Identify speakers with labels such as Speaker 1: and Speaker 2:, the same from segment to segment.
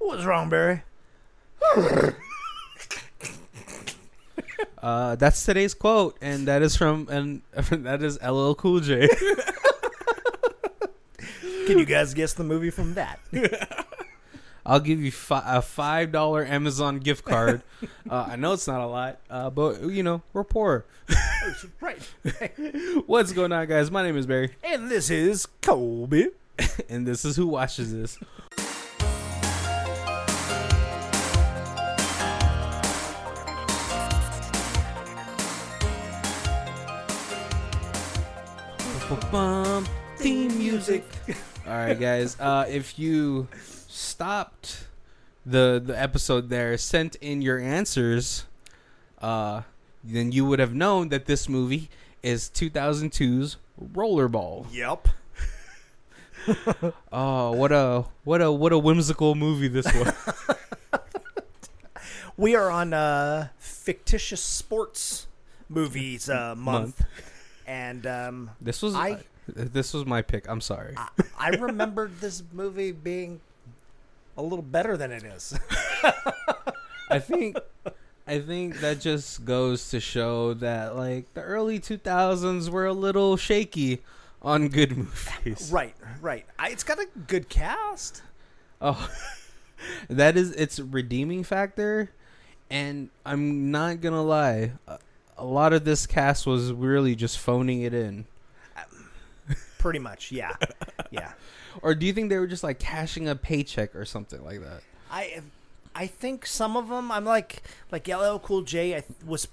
Speaker 1: What's wrong, Barry?
Speaker 2: That's today's quote, and that is that is LL Cool J.
Speaker 1: Can you guys guess the movie from that?
Speaker 2: I'll give you a $5 Amazon gift card. I know it's not a lot, but we're poor.
Speaker 1: Right.
Speaker 2: What's going on, guys? My name is Barry,
Speaker 1: And this is Colby.
Speaker 2: and this is Who Watches This. Theme music. All right, guys. If you stopped the episode there, sent in your answers, then you would have known that this movie is 2002's Rollerball.
Speaker 1: Yep.
Speaker 2: Oh, what a whimsical movie this was.
Speaker 1: We are on fictitious sports movies month. And
Speaker 2: This was my pick. I'm sorry.
Speaker 1: I remembered this movie being a little better than it is.
Speaker 2: I think that just goes to show that like the early 2000s were a little shaky on good movies.
Speaker 1: Right. It's got a good cast.
Speaker 2: Oh, that is its redeeming factor, and I'm not gonna lie. A lot of this cast was really just phoning it in.
Speaker 1: Pretty much, yeah.
Speaker 2: Or do you think they were just like cashing a paycheck or something like that?
Speaker 1: I think some of them. I'm like LL Cool J. Was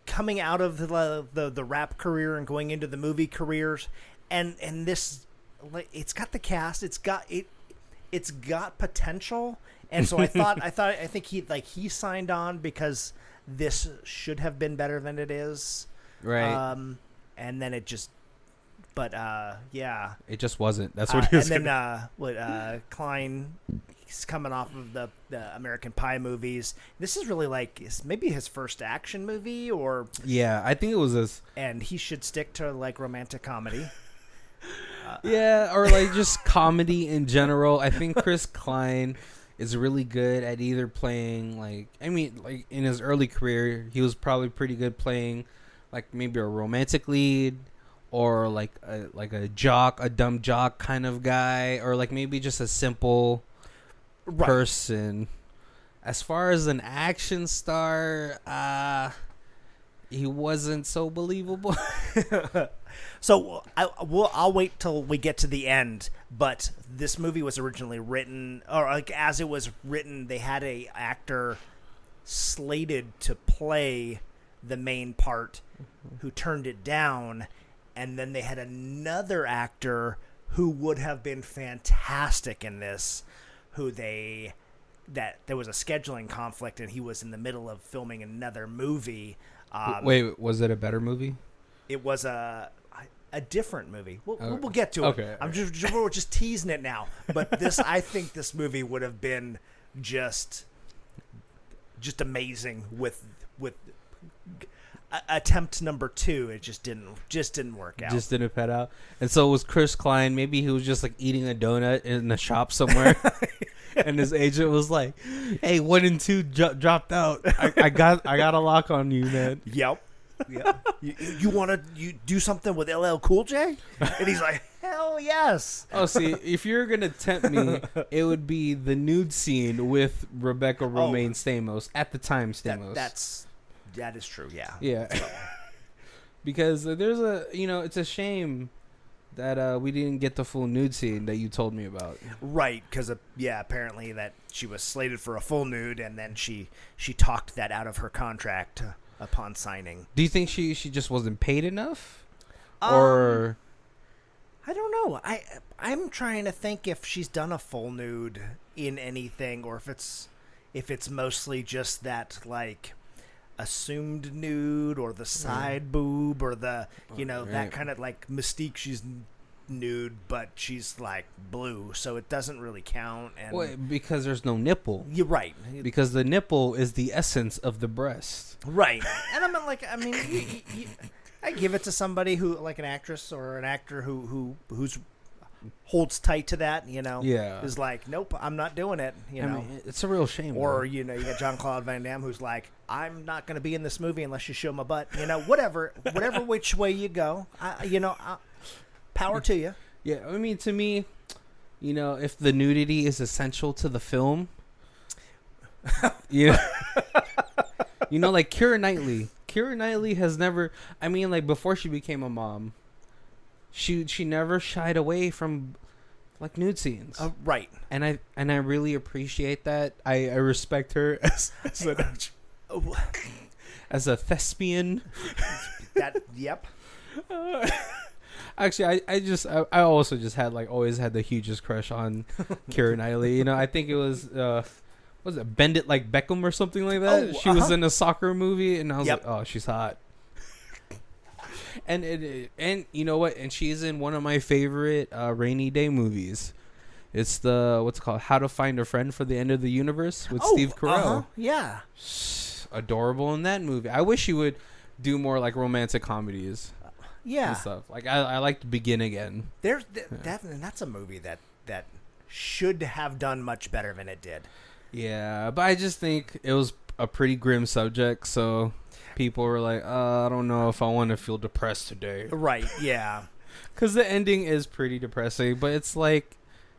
Speaker 1: coming out of the rap career and going into the movie careers, and this, like, it's got the cast. It's got potential, and so I think he signed on because this should have been better than it is,
Speaker 2: right?
Speaker 1: And then it just. But yeah,
Speaker 2: it just wasn't. That's what he was.
Speaker 1: And then Klein, he's coming off of the American Pie movies. This is really like maybe his first action movie, or
Speaker 2: yeah, I think it was this.
Speaker 1: And he should stick to like romantic comedy.
Speaker 2: Yeah, or like just comedy in general. I think Chris Klein is really good at either playing like in his early career, he was probably pretty good playing like maybe a romantic lead, or like a dumb jock kind of guy, or like maybe just a simple person. As far as an action star, he wasn't so believable.
Speaker 1: So I'll wait till we get to the end. But this movie was originally written, or like as it was written, they had a actor slated to play the main part who turned it down. And then they had another actor who would have been fantastic in this, that there was a scheduling conflict and he was in the middle of filming another movie.
Speaker 2: Wait, was it a better movie?
Speaker 1: It was a different movie. We'll get to it.
Speaker 2: Okay.
Speaker 1: We're just teasing it now. But I think this movie would have been just amazing with attempt number 2. It just didn't work out.
Speaker 2: Just didn't pan out. And so it was Chris Klein. Maybe he was just like eating a donut in a shop somewhere. And his agent was like, "Hey, 1 and 2 dropped out. I got a lock on you, man."
Speaker 1: Yep. You want to do something with LL Cool J? And he's like, "Hell yes."
Speaker 2: Oh, see, if you're gonna tempt me, it would be the nude scene with Rebecca Romaine Stamos at the time. Stamos.
Speaker 1: That is true. Yeah.
Speaker 2: Yeah. Because there's it's a shame that we didn't get the full nude scene that you told me about.
Speaker 1: Right, because apparently that she was slated for a full nude, and then she talked that out of her contract upon signing.
Speaker 2: Do you think she just wasn't paid enough, or?
Speaker 1: I don't know. I'm trying to think if she's done a full nude in anything, or if it's mostly just that like assumed nude, or the side boob, or the that kind of like Mystique. She's nude, but she's like blue, so it doesn't really count. And
Speaker 2: because there's no nipple.
Speaker 1: You're right.
Speaker 2: Because the nipple is the essence of the breast.
Speaker 1: Right. And I give it to somebody who, like an actress or an actor who's holds tight to that,
Speaker 2: Yeah.
Speaker 1: is like, nope, I'm not doing it,
Speaker 2: I mean, it's a real shame.
Speaker 1: Or, you got Jean-Claude Van Damme who's like, I'm not going to be in this movie unless you show my butt. Whatever which way you go, power to you.
Speaker 2: Yeah, I mean, to me, if the nudity is essential to the film, like Keira Knightley. Keira Knightley has never, before she became a mom, she never shied away from like nude scenes.
Speaker 1: Right.
Speaker 2: And I really appreciate that. I respect her as a thespian.
Speaker 1: Yep.
Speaker 2: Actually, I also just had always had the hugest crush on Keira Knightley. I think it was was it Bend It Like Beckham or something like that? She was in a soccer movie, and I was like, oh, she's hot. And you know what? And she's in one of my favorite rainy day movies. It's what's it called? How to Find a Friend for the End of the Universe with Steve Carell.
Speaker 1: Yeah.
Speaker 2: Adorable in that movie. I wish she would do more like romantic comedies.
Speaker 1: Yeah.
Speaker 2: And stuff. I liked Begin Again.
Speaker 1: Definitely, that's a movie that should have done much better than it did.
Speaker 2: Yeah, but I just think it was a pretty grim subject, so people were like, I don't know if I want to feel depressed today.
Speaker 1: Right, yeah.
Speaker 2: Because the ending is pretty depressing, but it's like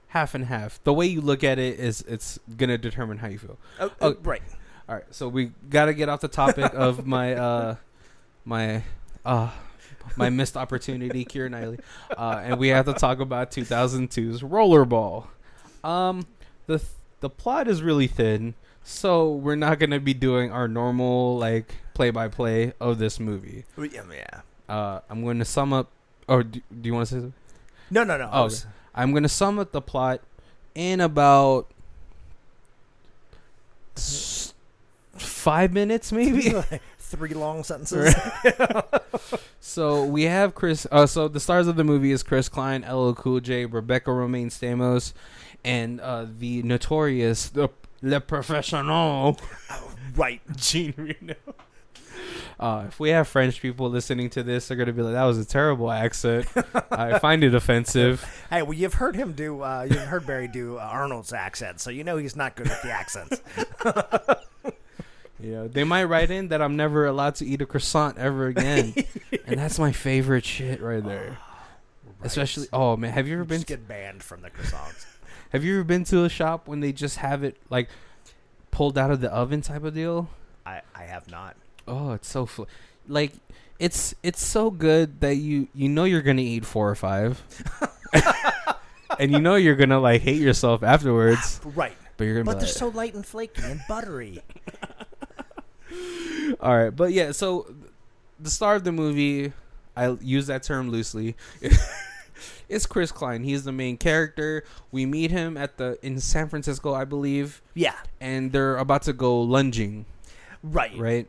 Speaker 2: half and half. The way you look at it it's going to determine how you feel.
Speaker 1: Right.
Speaker 2: All right, so we got to get off the topic of my missed opportunity, Keira Knightley. And we have to talk about 2002's Rollerball. The plot is really thin, so we're not going to be doing our normal play-by-play of this movie.
Speaker 1: Yeah.
Speaker 2: I'm going to sum up. Or do you want to say something?
Speaker 1: No.
Speaker 2: Oh, okay. I'm going to sum up the plot in about 5 minutes, maybe.
Speaker 1: 3 long sentences.
Speaker 2: So we have Chris. So the stars of the movie is Chris Klein, LL Cool J, Rebecca Romaine Stamos, and the notorious Le Professional,
Speaker 1: right,
Speaker 2: Jean Reno. If we have French people listening to this, they're gonna be like, "That was a terrible accent." I find it offensive.
Speaker 1: Hey, well, you've heard him do. You've heard Barry do Arnold's accent, so he's not good with the accents.
Speaker 2: Yeah, they might write in that I'm never allowed to eat a croissant ever again, and that's my favorite shit right there. Right. Especially, oh man, have you ever been?
Speaker 1: Get banned from the croissants.
Speaker 2: Have you ever been to a shop when they just have it pulled out of the oven type of deal?
Speaker 1: I have not.
Speaker 2: Oh, it's so it's so good that you're gonna eat 4 or 5, and you're gonna hate yourself afterwards.
Speaker 1: Right.
Speaker 2: But you're gonna.
Speaker 1: But they're so light and flaky and buttery.
Speaker 2: All right, but yeah, so the star of the movie, I use that term loosely, it's Chris Klein. He's the main character. We meet him in San Francisco, I believe.
Speaker 1: Yeah. And
Speaker 2: they're about to go lunging.
Speaker 1: Right.
Speaker 2: Right.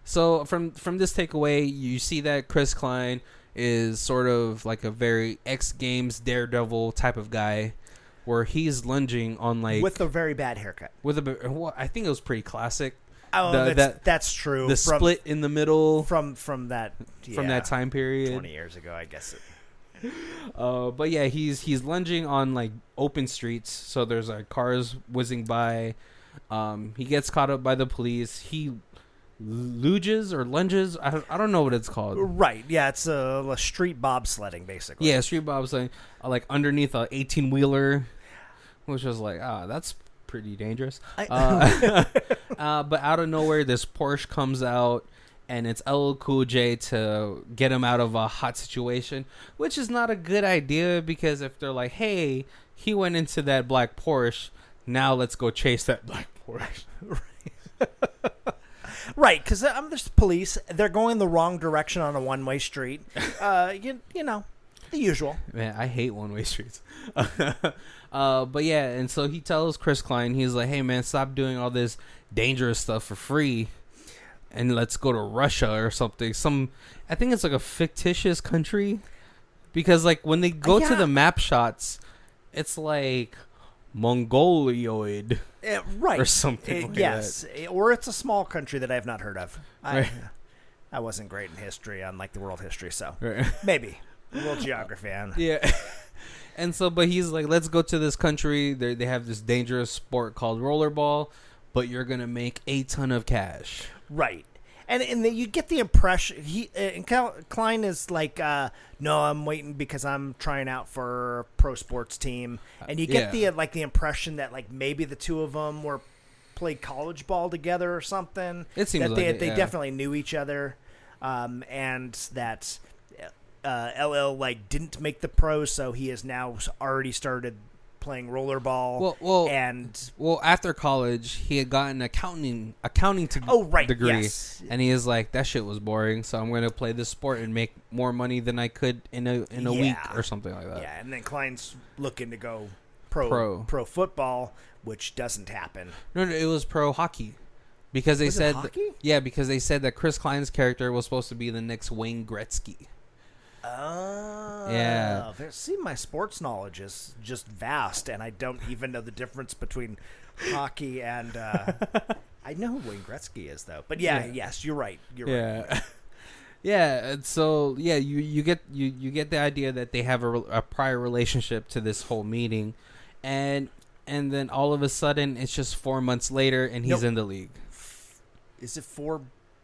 Speaker 2: So from this takeaway, you see that Chris Klein is sort of like a very X Games Daredevil type of guy, where he's lunging on with
Speaker 1: a very bad haircut.
Speaker 2: I think it was pretty classic.
Speaker 1: Oh, that's true.
Speaker 2: The split in the middle
Speaker 1: from that
Speaker 2: time period,
Speaker 1: 20 years ago, I guess.
Speaker 2: But yeah, he's lunging on open streets, so there's cars whizzing by. He gets caught up by the police. He lunges. I don't know what it's called.
Speaker 1: Right. Yeah, it's a street bobsledding, basically.
Speaker 2: Yeah, street bobsledding, underneath a 18-wheeler, which was that's pretty dangerous. But out of nowhere, this Porsche comes out, and it's LL Cool J to get him out of a hot situation, which is not a good idea, because if they're like, hey, he went into that black Porsche, now let's go chase that black Porsche.
Speaker 1: Right, because there's police. They're going the wrong direction on a one-way street. The usual.
Speaker 2: Man, I hate one-way streets. But yeah, and so he tells Chris Klein, he's like, hey man, stop doing all this dangerous stuff for free, and let's go to Russia or something. I think it's a fictitious country, because when they go to the map shots, it's Mongoloid,
Speaker 1: right,
Speaker 2: or something like
Speaker 1: yes,
Speaker 2: that.
Speaker 1: Or it's a small country that I have not heard of.
Speaker 2: Right.
Speaker 1: I wasn't great in history, unlike the world history, so
Speaker 2: right.
Speaker 1: maybe world geography.
Speaker 2: Yeah. And so, but he's like, let's go to this country. They have this dangerous sport called rollerball, but you're gonna make a ton of cash.
Speaker 1: Right. And you get the impression Klein is like, no, I'm waiting because I'm trying out for a pro sports team, and you get the impression that like maybe the two of them played college ball together or something.
Speaker 2: It seems
Speaker 1: that
Speaker 2: like
Speaker 1: they definitely knew each other, and that LL like didn't make the pros, so he has now already started playing rollerball.
Speaker 2: Well, after college, he had gotten accounting degree,
Speaker 1: yes.
Speaker 2: And he is like, that shit was boring, so I'm going to play this sport and make more money than I could in a week or something like that.
Speaker 1: Yeah, and then Klein's looking to go pro football, which doesn't happen.
Speaker 2: No, it was pro hockey. Because they said because they said that Chris Klein's character was supposed to be the next Wayne Gretzky.
Speaker 1: Oh,
Speaker 2: yeah.
Speaker 1: See, my sports knowledge is just vast, and I don't even know the difference between hockey and. I know who Wayne Gretzky is, though. But yes, you're right. You're right.
Speaker 2: Yeah. And so you get the idea that they have a prior relationship to this whole meeting, and then all of a sudden it's just 4 months later and he's in the league.
Speaker 1: Is it 4?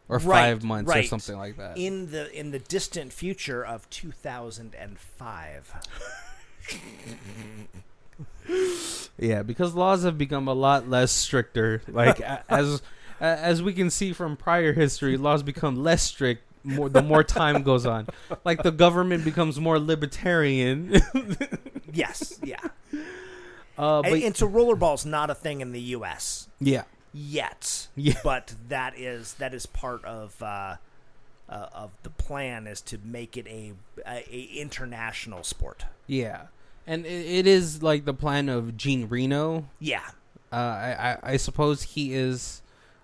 Speaker 2: Or 5 months or something like that.
Speaker 1: In the distant future of 2005.
Speaker 2: Yeah, because laws have become a lot less stricter. Like as we can see from prior history, laws become less strict the more time goes on. Like the government becomes more libertarian.
Speaker 1: Yes, yeah.
Speaker 2: And
Speaker 1: so rollerball's not a thing in the U.S.
Speaker 2: Yeah.
Speaker 1: Yet,
Speaker 2: yeah,
Speaker 1: but that is part of the plan is to make it a international sport.
Speaker 2: Yeah, and it is like the plan of Gene Reno.
Speaker 1: Yeah,
Speaker 2: I suppose he is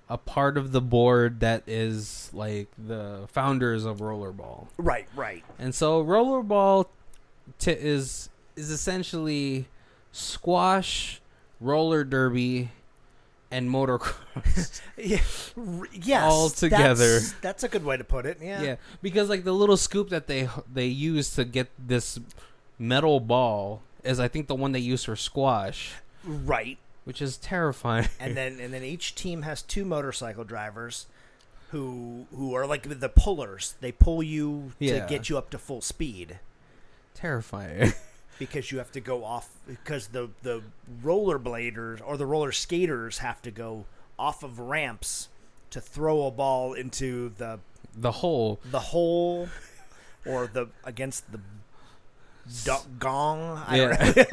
Speaker 2: a part of the board that is like the founders of Rollerball.
Speaker 1: Right.
Speaker 2: And so Rollerball is essentially squash, roller derby, and motocross.
Speaker 1: Yes,
Speaker 2: all together.
Speaker 1: That's a good way to put it. Yeah,
Speaker 2: because like the little scoop that they use to get this metal ball is I think the one they use for squash.
Speaker 1: Right.
Speaker 2: Which is terrifying.
Speaker 1: And then each team has 2 motorcycle drivers who are like the pullers. They pull you to get you up to full speed.
Speaker 2: Terrifying.
Speaker 1: Because you have to go off, because the rollerbladers or the roller skaters have to go off of ramps to throw a ball into the hole or against the gong. I don't know.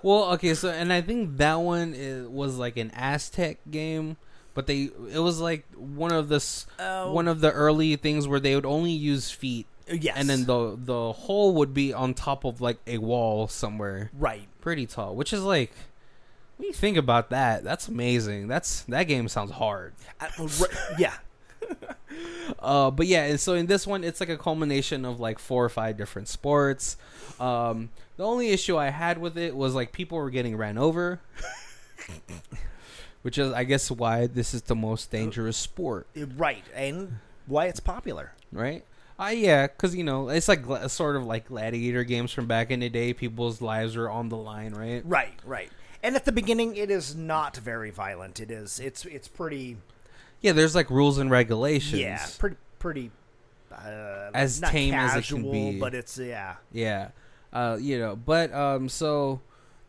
Speaker 2: Well, okay, so and I think that one was like an Aztec game, but it was like one of the early things where they would only use feet.
Speaker 1: Yes.
Speaker 2: And then the hole would be on top of like a wall somewhere.
Speaker 1: Right.
Speaker 2: Pretty tall, which is like, when you think about that, that's amazing. That game sounds hard.
Speaker 1: Yeah.
Speaker 2: But yeah, and so in this one, it's like a culmination of like 4 or 5 different sports. The only issue I had with it was like people were getting ran over. Which is, I guess, why this is the most dangerous sport.
Speaker 1: Right. And why it's popular.
Speaker 2: Right? Yeah, because, it's like sort of like gladiator games from back in the day. People's lives are on the line, right?
Speaker 1: Right. And at the beginning, it is not very violent. It's pretty...
Speaker 2: Yeah, there's like rules and regulations.
Speaker 1: Yeah, pretty
Speaker 2: as
Speaker 1: not
Speaker 2: tame
Speaker 1: casual,
Speaker 2: as it can be.
Speaker 1: But it's, yeah.
Speaker 2: Yeah. So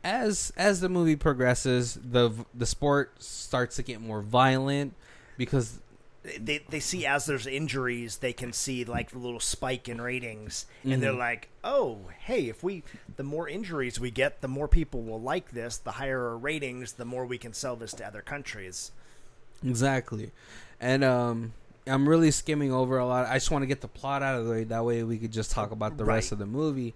Speaker 2: as the movie progresses, the sport starts to get more violent because...
Speaker 1: They see as there's injuries, they can see like the little spike in ratings, and they're like, "Oh, hey, the more injuries we get, the more people will like this. The higher our ratings, the more we can sell this to other countries."
Speaker 2: Exactly, and I'm really skimming over a lot. I just want to get the plot out of the way. That way, we could just talk about the rest of the movie.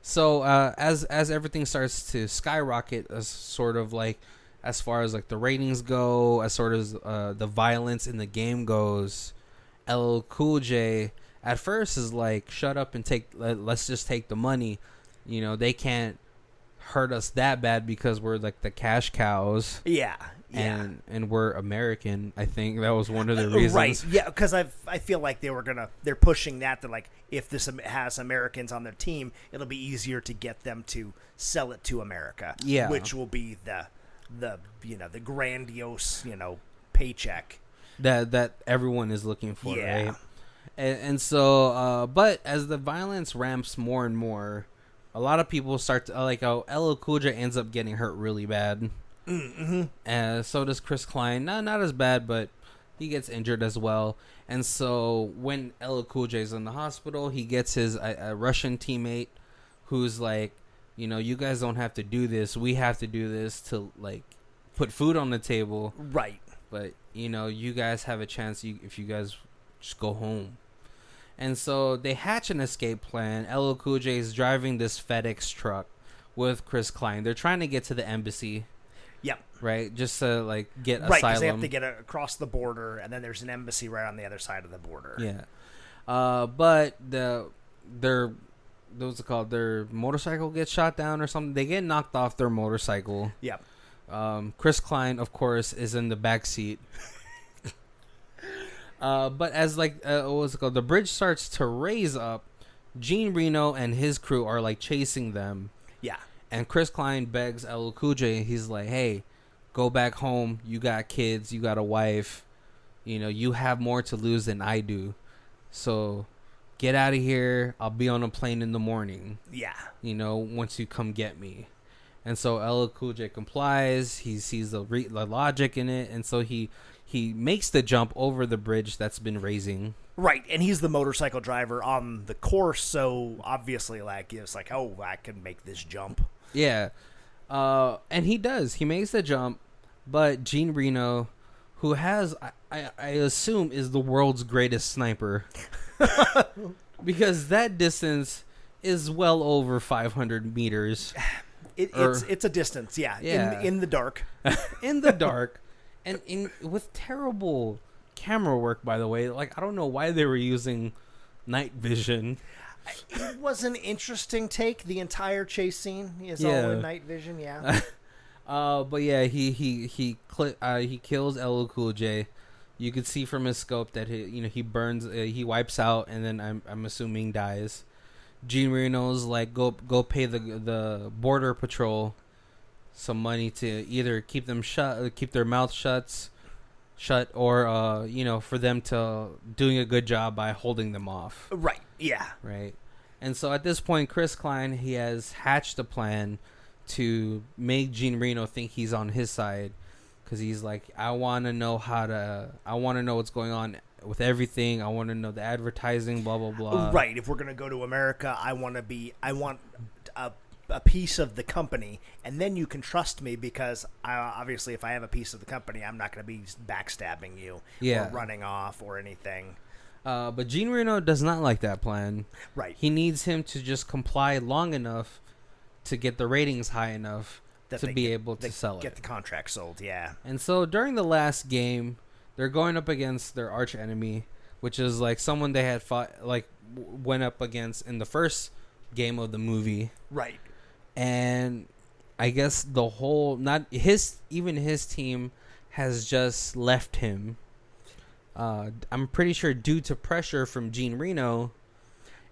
Speaker 2: So as everything starts to skyrocket, as sort of like. As far as like the ratings go, as sort of the violence in the game goes, LL Cool J at first is like, "Shut up and let's just take the money." They can't hurt us that bad because we're like the cash cows.
Speaker 1: Yeah.
Speaker 2: And we're American. I think that was one of the reasons.
Speaker 1: Right. Yeah, because I feel like they're pushing that. They're like, if this has Americans on their team, it'll be easier to get them to sell it to America.
Speaker 2: Yeah.
Speaker 1: Which will be the grandiose, paycheck
Speaker 2: that everyone is looking for,
Speaker 1: yeah.
Speaker 2: right? And so, but as the violence ramps more and more, a lot of people start to like how LL Cool J ends up getting hurt really bad. Mm-hmm. So does Chris Klein. Not as bad, but he gets injured as well. And so when LL Cool J's in the hospital, he gets his a Russian teammate who's like, you guys don't have to do this. We have to do this to like put food on the table.
Speaker 1: Right.
Speaker 2: But you guys have a chance if you guys just go home. And so they hatch an escape plan. LL Cool J is driving this FedEx truck with Chris Klein. They're trying to get to the embassy.
Speaker 1: Yep.
Speaker 2: Right, just to like get
Speaker 1: asylum. Right, because they have to get across the border, and then there's an embassy right on the other side of the border.
Speaker 2: Yeah, but what's it called? Their motorcycle gets shot down or something. They get knocked off their motorcycle.
Speaker 1: Yep.
Speaker 2: Chris Klein, of course, is in the back seat. But as what's it called? The bridge starts to raise up. Gene Reno and his crew are like chasing them.
Speaker 1: Yeah.
Speaker 2: And Chris Klein begs LL Cool J. He's like, "Hey, go back home. You got kids. You got a wife. You have more to lose than I do. So get out of here. I'll be on a plane in the morning.
Speaker 1: Yeah.
Speaker 2: Once you come get me." And so LL Cool J complies. He sees the logic in it, and so he makes the jump over the bridge that's been raising.
Speaker 1: Right, and he's the motorcycle driver on the course, so obviously, it's like, oh, I can make this jump.
Speaker 2: Yeah, and he does. He makes the jump, but Gene Reno, who has, I assume, is the world's greatest sniper, because that distance is well over 500 meters.
Speaker 1: It's a distance, yeah. In the dark.
Speaker 2: In the dark, and with terrible camera work, by the way. I don't know why they were using night vision.
Speaker 1: It was an interesting take. The entire chase scene is all in night vision. Yeah.
Speaker 2: But yeah, he kills LL Cool J. You could see from his scope that he burns. He wipes out, and then I'm assuming dies. Gene Reno's like, go pay the border patrol some money to either keep them keep their mouth shut, or for them to doing a good job by holding them off.
Speaker 1: Right. Yeah.
Speaker 2: Right. And so at this point, Chris Klein, he has hatched a plan to make Gene Reno think he's on his side, because he's like, I want to know what's going on with everything. I want to know the advertising, blah blah blah.
Speaker 1: Right. If we're gonna go to America, I want a piece of the company, and then you can trust me, because obviously, if I have a piece of the company, I'm not gonna be backstabbing you or running off or anything.
Speaker 2: But Gene Reno does not like that plan.
Speaker 1: Right.
Speaker 2: He needs him to just comply long enough to get the ratings high enough to be able to sell it.
Speaker 1: Get the contract sold, yeah.
Speaker 2: And so during the last game, they're going up against their arch enemy, which is like someone they had fought, went up against in the first game of the movie.
Speaker 1: Right.
Speaker 2: And I guess even his team has just left him. I'm pretty sure due to pressure from Gene Reno.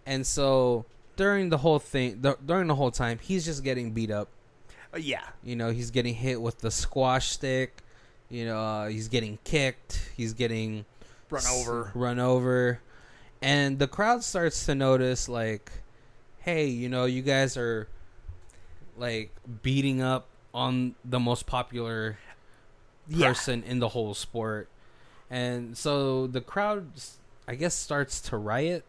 Speaker 2: And so during the whole time, he's just getting beat up.
Speaker 1: Yeah.
Speaker 2: He's getting hit with the squash stick. He's getting kicked. He's getting run over. And the crowd starts to notice, hey, you guys are beating up on the most popular person in the whole sport. And so the crowd, I guess, starts to riot.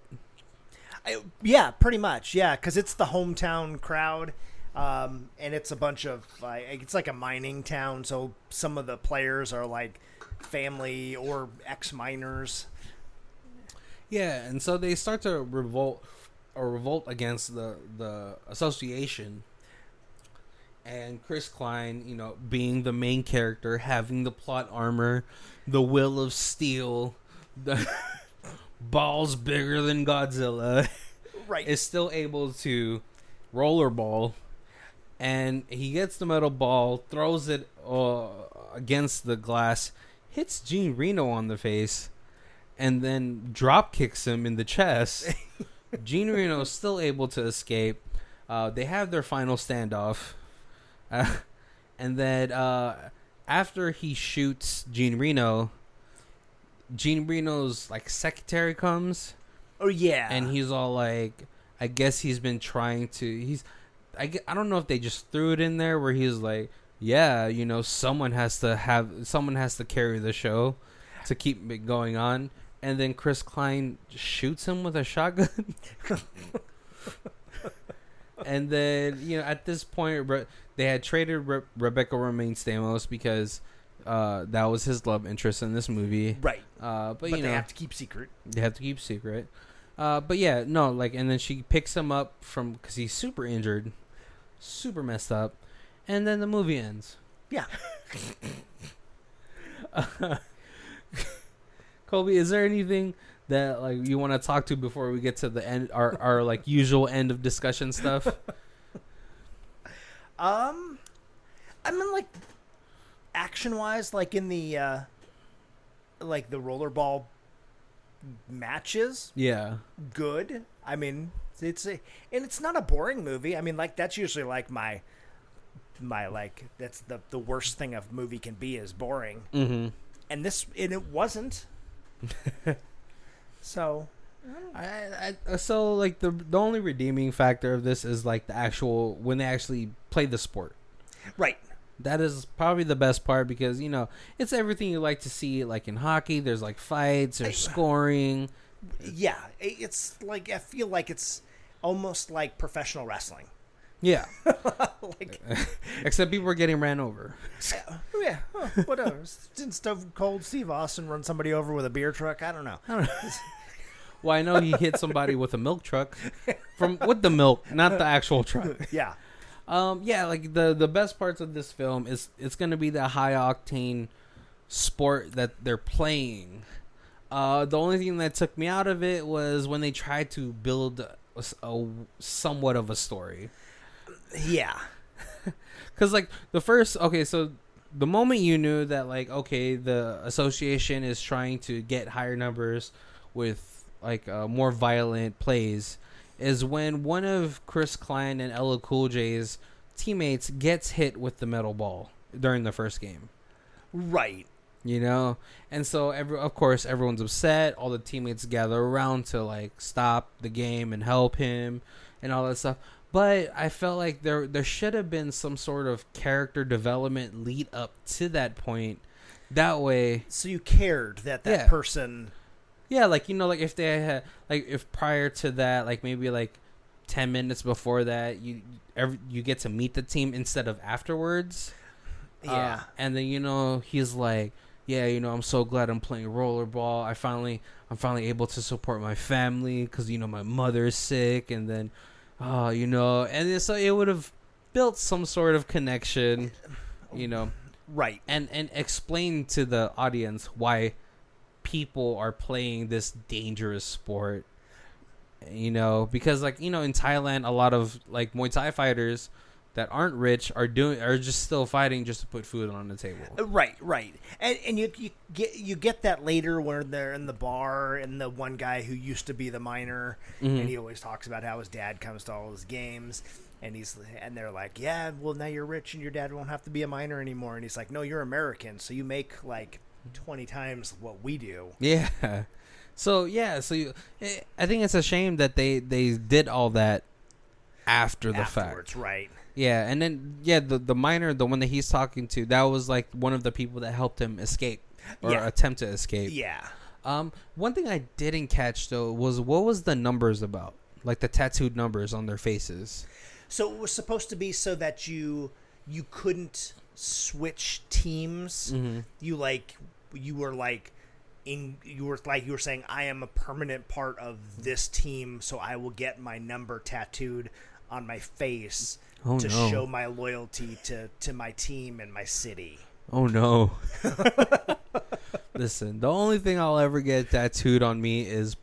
Speaker 1: Yeah, pretty much. Yeah, because it's the hometown crowd, and it's a bunch of it's like a mining town. So some of the players are like family or ex-miners.
Speaker 2: Yeah, and so they start to revolt against the association. And Chris Klein, being the main character, having the plot armor, the will of steel, the balls bigger than Godzilla,
Speaker 1: right,
Speaker 2: is still able to rollerball And he gets the metal ball, throws it against the glass, hits Gene Reno on the face, and then drop kicks him in the chest. Gene Reno is still able to escape. They have their final standoff. And then after he shoots Gene Reno's like secretary comes.
Speaker 1: Oh yeah.
Speaker 2: And he's all like, I guess he's been trying to. I don't know if they just threw it in there where he's like, yeah, you know, someone has to carry the show to keep it going on. And then Chris Klein shoots him with a shotgun. And then, you know, at this point, they had traded Rebecca Romaine Stamos because that was his love interest in this movie.
Speaker 1: Right.
Speaker 2: But you know,
Speaker 1: they have to keep secret.
Speaker 2: They have to keep secret. But yeah, no, like, and then she picks him up because he's super injured, super messed up, and then the movie ends.
Speaker 1: Yeah.
Speaker 2: Colby, is there anything that like you want to talk to before we get to the end, our like usual end of discussion stuff?
Speaker 1: I mean, like, action wise, like in the rollerball matches,
Speaker 2: Yeah.
Speaker 1: good. I mean, it's not a boring movie. I mean, like, that's usually like my like, that's the worst thing a movie can be, is boring.
Speaker 2: Mm-hmm.
Speaker 1: And it wasn't. So,
Speaker 2: so like the only redeeming factor of this is like the actual when they actually play the sport.
Speaker 1: right.
Speaker 2: That is probably the best part because, you know, it's everything you like to see. Like in hockey, there's like fights, there's scoring.
Speaker 1: Yeah, it's like, I feel like it's almost like professional wrestling.
Speaker 2: Yeah.
Speaker 1: Like,
Speaker 2: Except people are getting ran over.
Speaker 1: yeah, whatever. Didn't Stone Cold Steve Austin run somebody over with a beer truck? I don't know.
Speaker 2: Well, I know he hit somebody with a milk truck with the milk, not the actual truck.
Speaker 1: Yeah.
Speaker 2: Yeah, like the best parts of this film is it's going to be the high octane sport that they're playing. The only thing that took me out of it was when they tried to build a somewhat of a story.
Speaker 1: Yeah.
Speaker 2: Because, like, so the moment you knew that, like, okay, the association is trying to get higher numbers with, like, more violent plays is when one of Chris Klein and LL Cool J's teammates gets hit with the metal ball during the first game.
Speaker 1: Right.
Speaker 2: You know? And so, of course, everyone's upset. All the teammates gather around to, like, stop the game and help him and all that stuff. But I felt like there should have been some sort of character development lead up to that point. That way...
Speaker 1: So you cared that person...
Speaker 2: Yeah, like, you know, like, if they had... Like, if prior to that, like, maybe, like, 10 minutes before that, you get to meet the team instead of afterwards.
Speaker 1: Yeah.
Speaker 2: And then, you know, he's like... Yeah, you know, I'm so glad I'm playing rollerball. I'm finally able to support my family because, you know, my mother is sick. And then, you know, and so it would have built some sort of connection, you know.
Speaker 1: Right.
Speaker 2: And explain to the audience why people are playing this dangerous sport, you know, because, like, you know, in Thailand, a lot of, like, Muay Thai fighters that aren't rich are just still fighting just to put food on the table.
Speaker 1: Right. And you get that later when they're in the bar, and the one guy who used to be the miner, and he always talks about how his dad comes to all his games, and they're like, yeah, well, now you're rich and your dad won't have to be a miner anymore. And he's like, no, you're American, so you make like 20 times what we do.
Speaker 2: Yeah. So I think it's a shame that they did all that afterwards, fact.
Speaker 1: Right.
Speaker 2: Yeah, and then the miner, the one that he's talking to, that was like one of the people that helped him escape or attempt to escape.
Speaker 1: Yeah.
Speaker 2: One thing I didn't catch though was what was the numbers about, like the tattooed numbers on their faces.
Speaker 1: So it was supposed to be so that you couldn't switch teams. Mm-hmm. You were saying, I am a permanent part of this team, so I will get my number tattooed on my face to show my loyalty to my team and my city.
Speaker 2: Oh no. Listen, the only thing I'll ever get tattooed on me is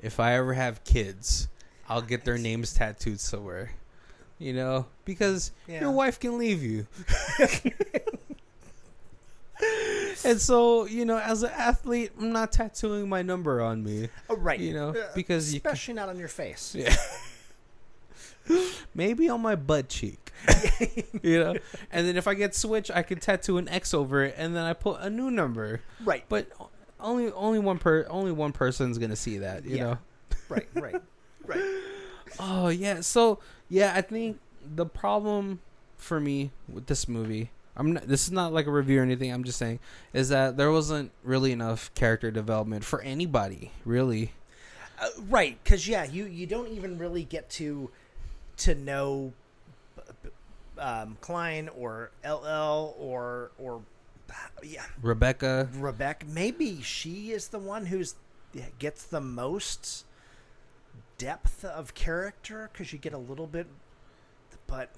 Speaker 2: if I ever have kids, I'll get their names tattooed somewhere. You know, because your wife can leave you. And so, you know, as an athlete, I'm not tattooing my number on me.
Speaker 1: Oh, right.
Speaker 2: You know, because
Speaker 1: especially not on your face.
Speaker 2: Yeah. Maybe on my butt cheek. You know, and then if I get switched, I can tattoo an X over it, and then I put a new number. Right. But only one person's gonna see that. You know.
Speaker 1: Right.
Speaker 2: Oh yeah. So yeah, I think the problem for me with this movie, this is not like a review or anything. I'm just saying is that there wasn't really enough character development for anybody, really.
Speaker 1: Right, because you don't even really get to know Klein or LL or
Speaker 2: Rebecca.
Speaker 1: Maybe she is the one who's gets the most depth of character because you get a little bit, but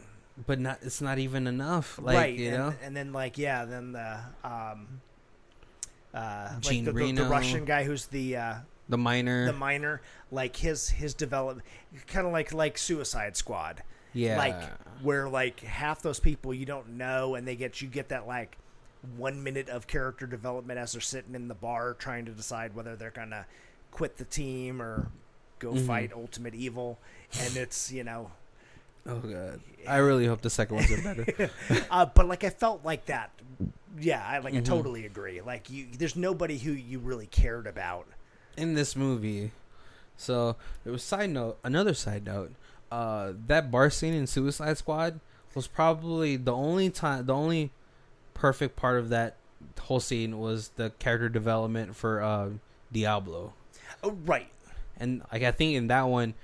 Speaker 2: not. It's not even enough. Like,
Speaker 1: right,
Speaker 2: you know.
Speaker 1: And then then
Speaker 2: Gene
Speaker 1: like
Speaker 2: Reno,
Speaker 1: the Russian guy who's the minor, like his development, kind of like Suicide Squad.
Speaker 2: Yeah.
Speaker 1: Like where like half those people you don't know, and you get that like 1 minute of character development as they're sitting in the bar trying to decide whether they're gonna quit the team or go fight Ultimate Evil, and it's, you know.
Speaker 2: Oh god, I really hope the second one's better.
Speaker 1: But like I felt like that. Yeah, I totally agree. Like there's nobody who you really cared about
Speaker 2: in this movie. So it was another side note. That bar scene in Suicide Squad was probably the only perfect part of that whole scene was the character development for Diablo.
Speaker 1: Oh, right.
Speaker 2: And like I think in that one,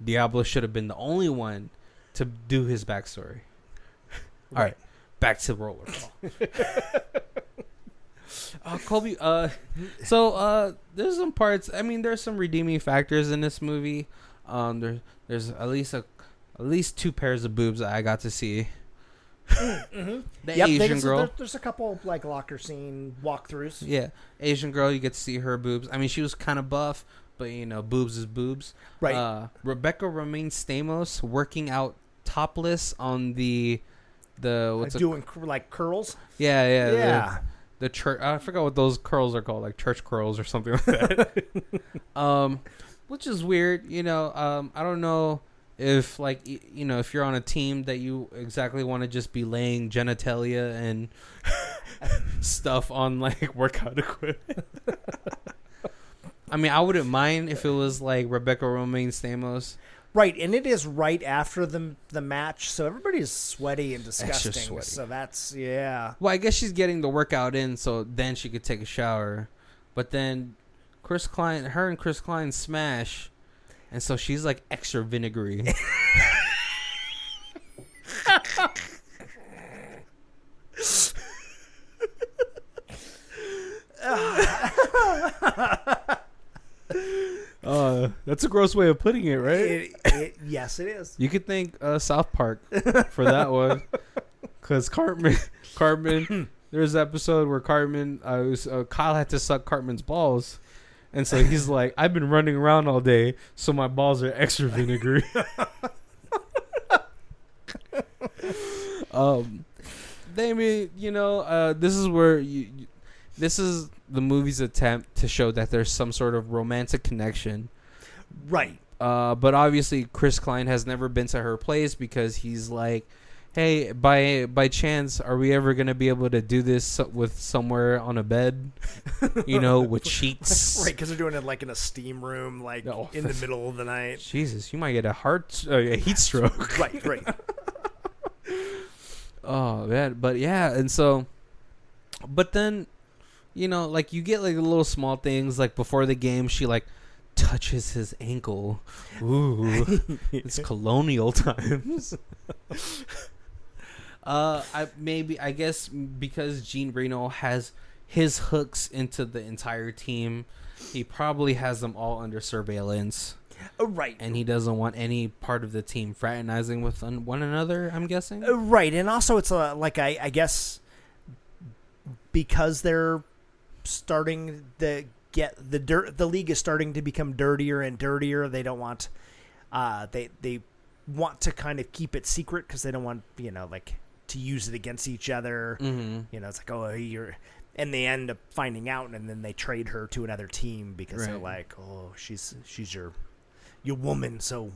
Speaker 2: Diablo should have been the only one to do his backstory. All right, back to Rollerball. Colby. So there's some parts. I mean, there's some redeeming factors in this movie. There's at least two pairs of boobs that I got to see. The Asian girl.
Speaker 1: There's a couple like locker scene walkthroughs.
Speaker 2: Yeah, Asian girl. You get to see her boobs. I mean, she was kind of buff, but you know, boobs is boobs.
Speaker 1: Right.
Speaker 2: Rebecca Romin Stamos
Speaker 1: working
Speaker 2: topless on the
Speaker 1: doing like curls.
Speaker 2: Yeah. The church. I forgot what those curls are called, like church curls or something like that. Which is weird. You know. I don't know if like you know if you're on a team that you exactly want to just be laying genitalia and stuff on like workout equipment. I mean, I wouldn't mind if it was like Rebecca Romaine Stamos.
Speaker 1: Right, and it is right after the match, so everybody's sweaty and disgusting.
Speaker 2: Extra sweaty.
Speaker 1: So that's, yeah.
Speaker 2: Well, I guess she's getting the workout in, so then she could take a shower. But then her and Chris Klein smash, and so she's like extra vinegary. That's a gross way of putting it, right?
Speaker 1: Yes, it is.
Speaker 2: You could thank South Park for that one, because Cartman. There's an episode where Kyle had to suck Cartman's balls, and so he's like, "I've been running around all day, so my balls are extra vinegary." Damien, you know, this is where this is the movie's attempt to show that there's some sort of romantic connection.
Speaker 1: Right.
Speaker 2: But obviously Chris Klein has never been to her place because he's like, hey, by chance, are we ever going to be able to do this with somewhere on a bed, you know, with sheets?
Speaker 1: Right, because they're doing it like in a steam room, like in the middle of the night.
Speaker 2: Jesus, you might get a heat stroke.
Speaker 1: Right.
Speaker 2: Oh, man. But yeah, and so, but then, you know, like you get like little small things, like before the game, she like touches his ankle. Ooh, it's colonial times. I guess because Gene Reno has his hooks into the entire team, he probably has them all under surveillance.
Speaker 1: Right.
Speaker 2: And he doesn't want any part of the team fraternizing with one another, I'm guessing.
Speaker 1: Right. And also it's like I guess because they're starting to get the league is starting to become dirtier and dirtier. They don't want they want to kind of keep it secret because they don't want, like to use it against each other.
Speaker 2: Mm-hmm.
Speaker 1: It's like, oh, and they end up finding out, and then they trade her to another team because they're like, oh, she's your woman, so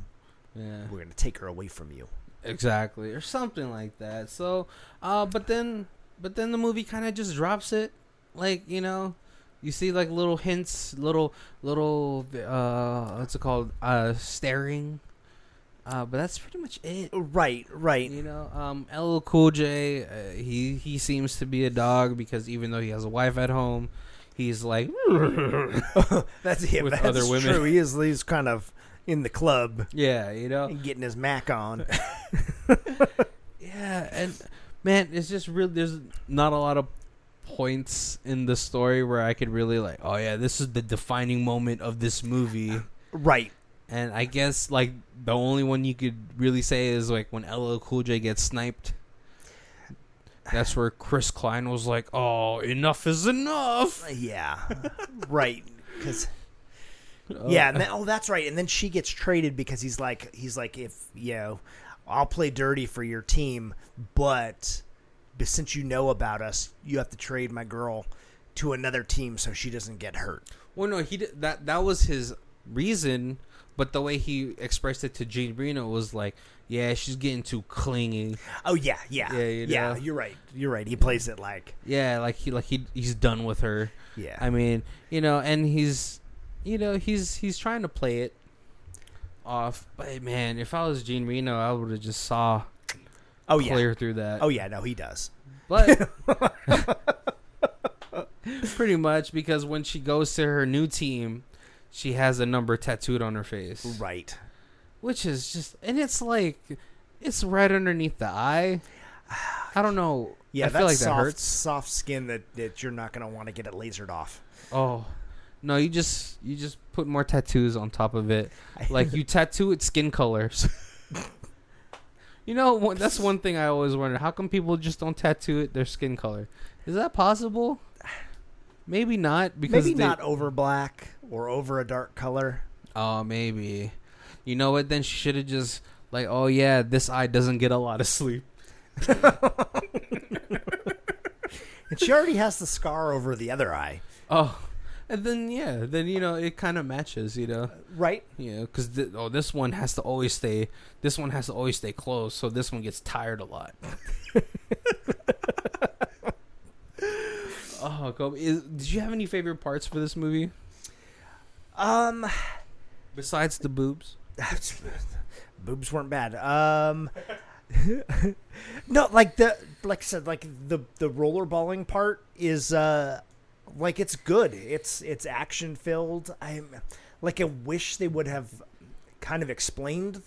Speaker 1: we're going to take her away from you.
Speaker 2: Exactly, or something like that. So, but then the movie kind of just drops it. Like, you see like little hints, little what's it called? Staring. But that's pretty much it.
Speaker 1: Right.
Speaker 2: LL Cool J, he seems to be a dog because even though he has a wife at home, he's like
Speaker 1: that's him.
Speaker 2: With
Speaker 1: that's
Speaker 2: other women.
Speaker 1: True. He's kind of in the club.
Speaker 2: Yeah,
Speaker 1: and getting his Mac on.
Speaker 2: Yeah, and man, it's just really there's not a lot of points in the story where I could really like, oh yeah, this is the defining moment of this movie.
Speaker 1: Right.
Speaker 2: And I guess like the only one you could really say is like when LL Cool J gets sniped. That's where Chris Klein was like, "Oh, enough is enough."
Speaker 1: Yeah, right. Because yeah, and then, that's right. And then she gets traded because he's like, if I'll play dirty for your team, but since you know about us, you have to trade my girl to another team so she doesn't get hurt.
Speaker 2: Well, no, that was his reason. But the way he expressed it to Gene Reno was like, yeah, she's getting too clingy.
Speaker 1: Oh yeah. Yeah, you're right. He plays it like
Speaker 2: he's done with her.
Speaker 1: Yeah.
Speaker 2: I mean, and he's trying to play it off. But man, if I was Gene Reno, I would have just saw clear through that.
Speaker 1: Oh yeah, no, he does.
Speaker 2: But pretty much because when she goes to her new team, she has a number tattooed on her face.
Speaker 1: Right.
Speaker 2: Which is just... And it's like... It's right underneath the eye. I don't know.
Speaker 1: Yeah,
Speaker 2: I feel like that hurts.
Speaker 1: Soft skin that you're not going to want to get it lasered off.
Speaker 2: Oh. No, you just put more tattoos on top of it. Like, you tattoo it skin colors. That's one thing I always wonder. How come people just don't tattoo it their skin color? Is that possible? Maybe not. Because
Speaker 1: not over black or over a dark color.
Speaker 2: Oh, maybe. You know what? Then she should have just like, oh yeah, this eye doesn't get a lot of sleep.
Speaker 1: And she already has the scar over the other eye.
Speaker 2: Oh, and then it kind of matches,
Speaker 1: Right?
Speaker 2: Because this one has to always stay. This one has to always stay closed, so this one gets tired a lot. Oh, Kobe, did you have any favorite parts for this movie? Besides the boobs.
Speaker 1: Boobs weren't bad. No, like I said, the rollerballing part is it's good. It's action filled. I wish they would have kind of explained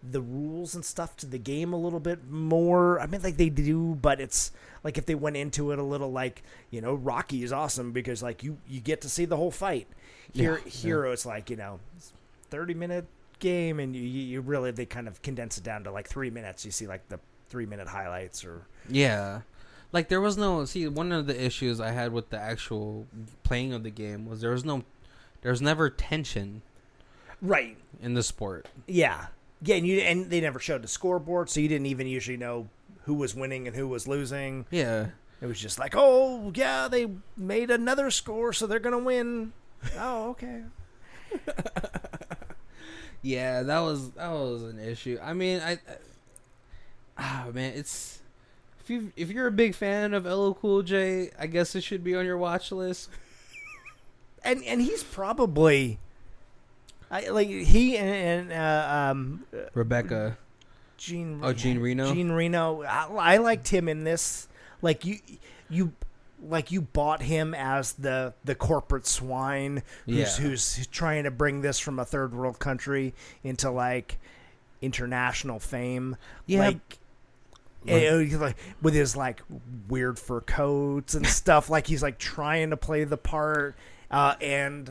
Speaker 1: the rules and stuff to the game a little bit more. I mean, like they do, but it's like if they went into it a little, like, Rocky is awesome because like you get to see the whole fight. Hero, it's like 30-minute game, and you really, they kind of condense it down to like 3 minutes. You see like the 3-minute highlights or
Speaker 2: like there was no one of the issues I had with the actual playing of the game was there was never tension
Speaker 1: right
Speaker 2: in the sport.
Speaker 1: Yeah, and they never showed the scoreboard, so you didn't even usually know who was winning and who was losing.
Speaker 2: Yeah,
Speaker 1: it was just like, oh yeah, they made another score, so they're gonna win. Oh, okay.
Speaker 2: Yeah, that was an issue. I mean, it's if you're a big fan of LL Cool J, I guess it should be on your watch list.
Speaker 1: And he's probably he and
Speaker 2: Rebecca.
Speaker 1: Gene
Speaker 2: Reno.
Speaker 1: Gene Reno. I liked him in this. Like you bought him as the corporate swine who's trying to bring this from a third world country into like international fame.
Speaker 2: Yeah.
Speaker 1: Like with his like weird fur coats and stuff. Like he's like trying to play the part. And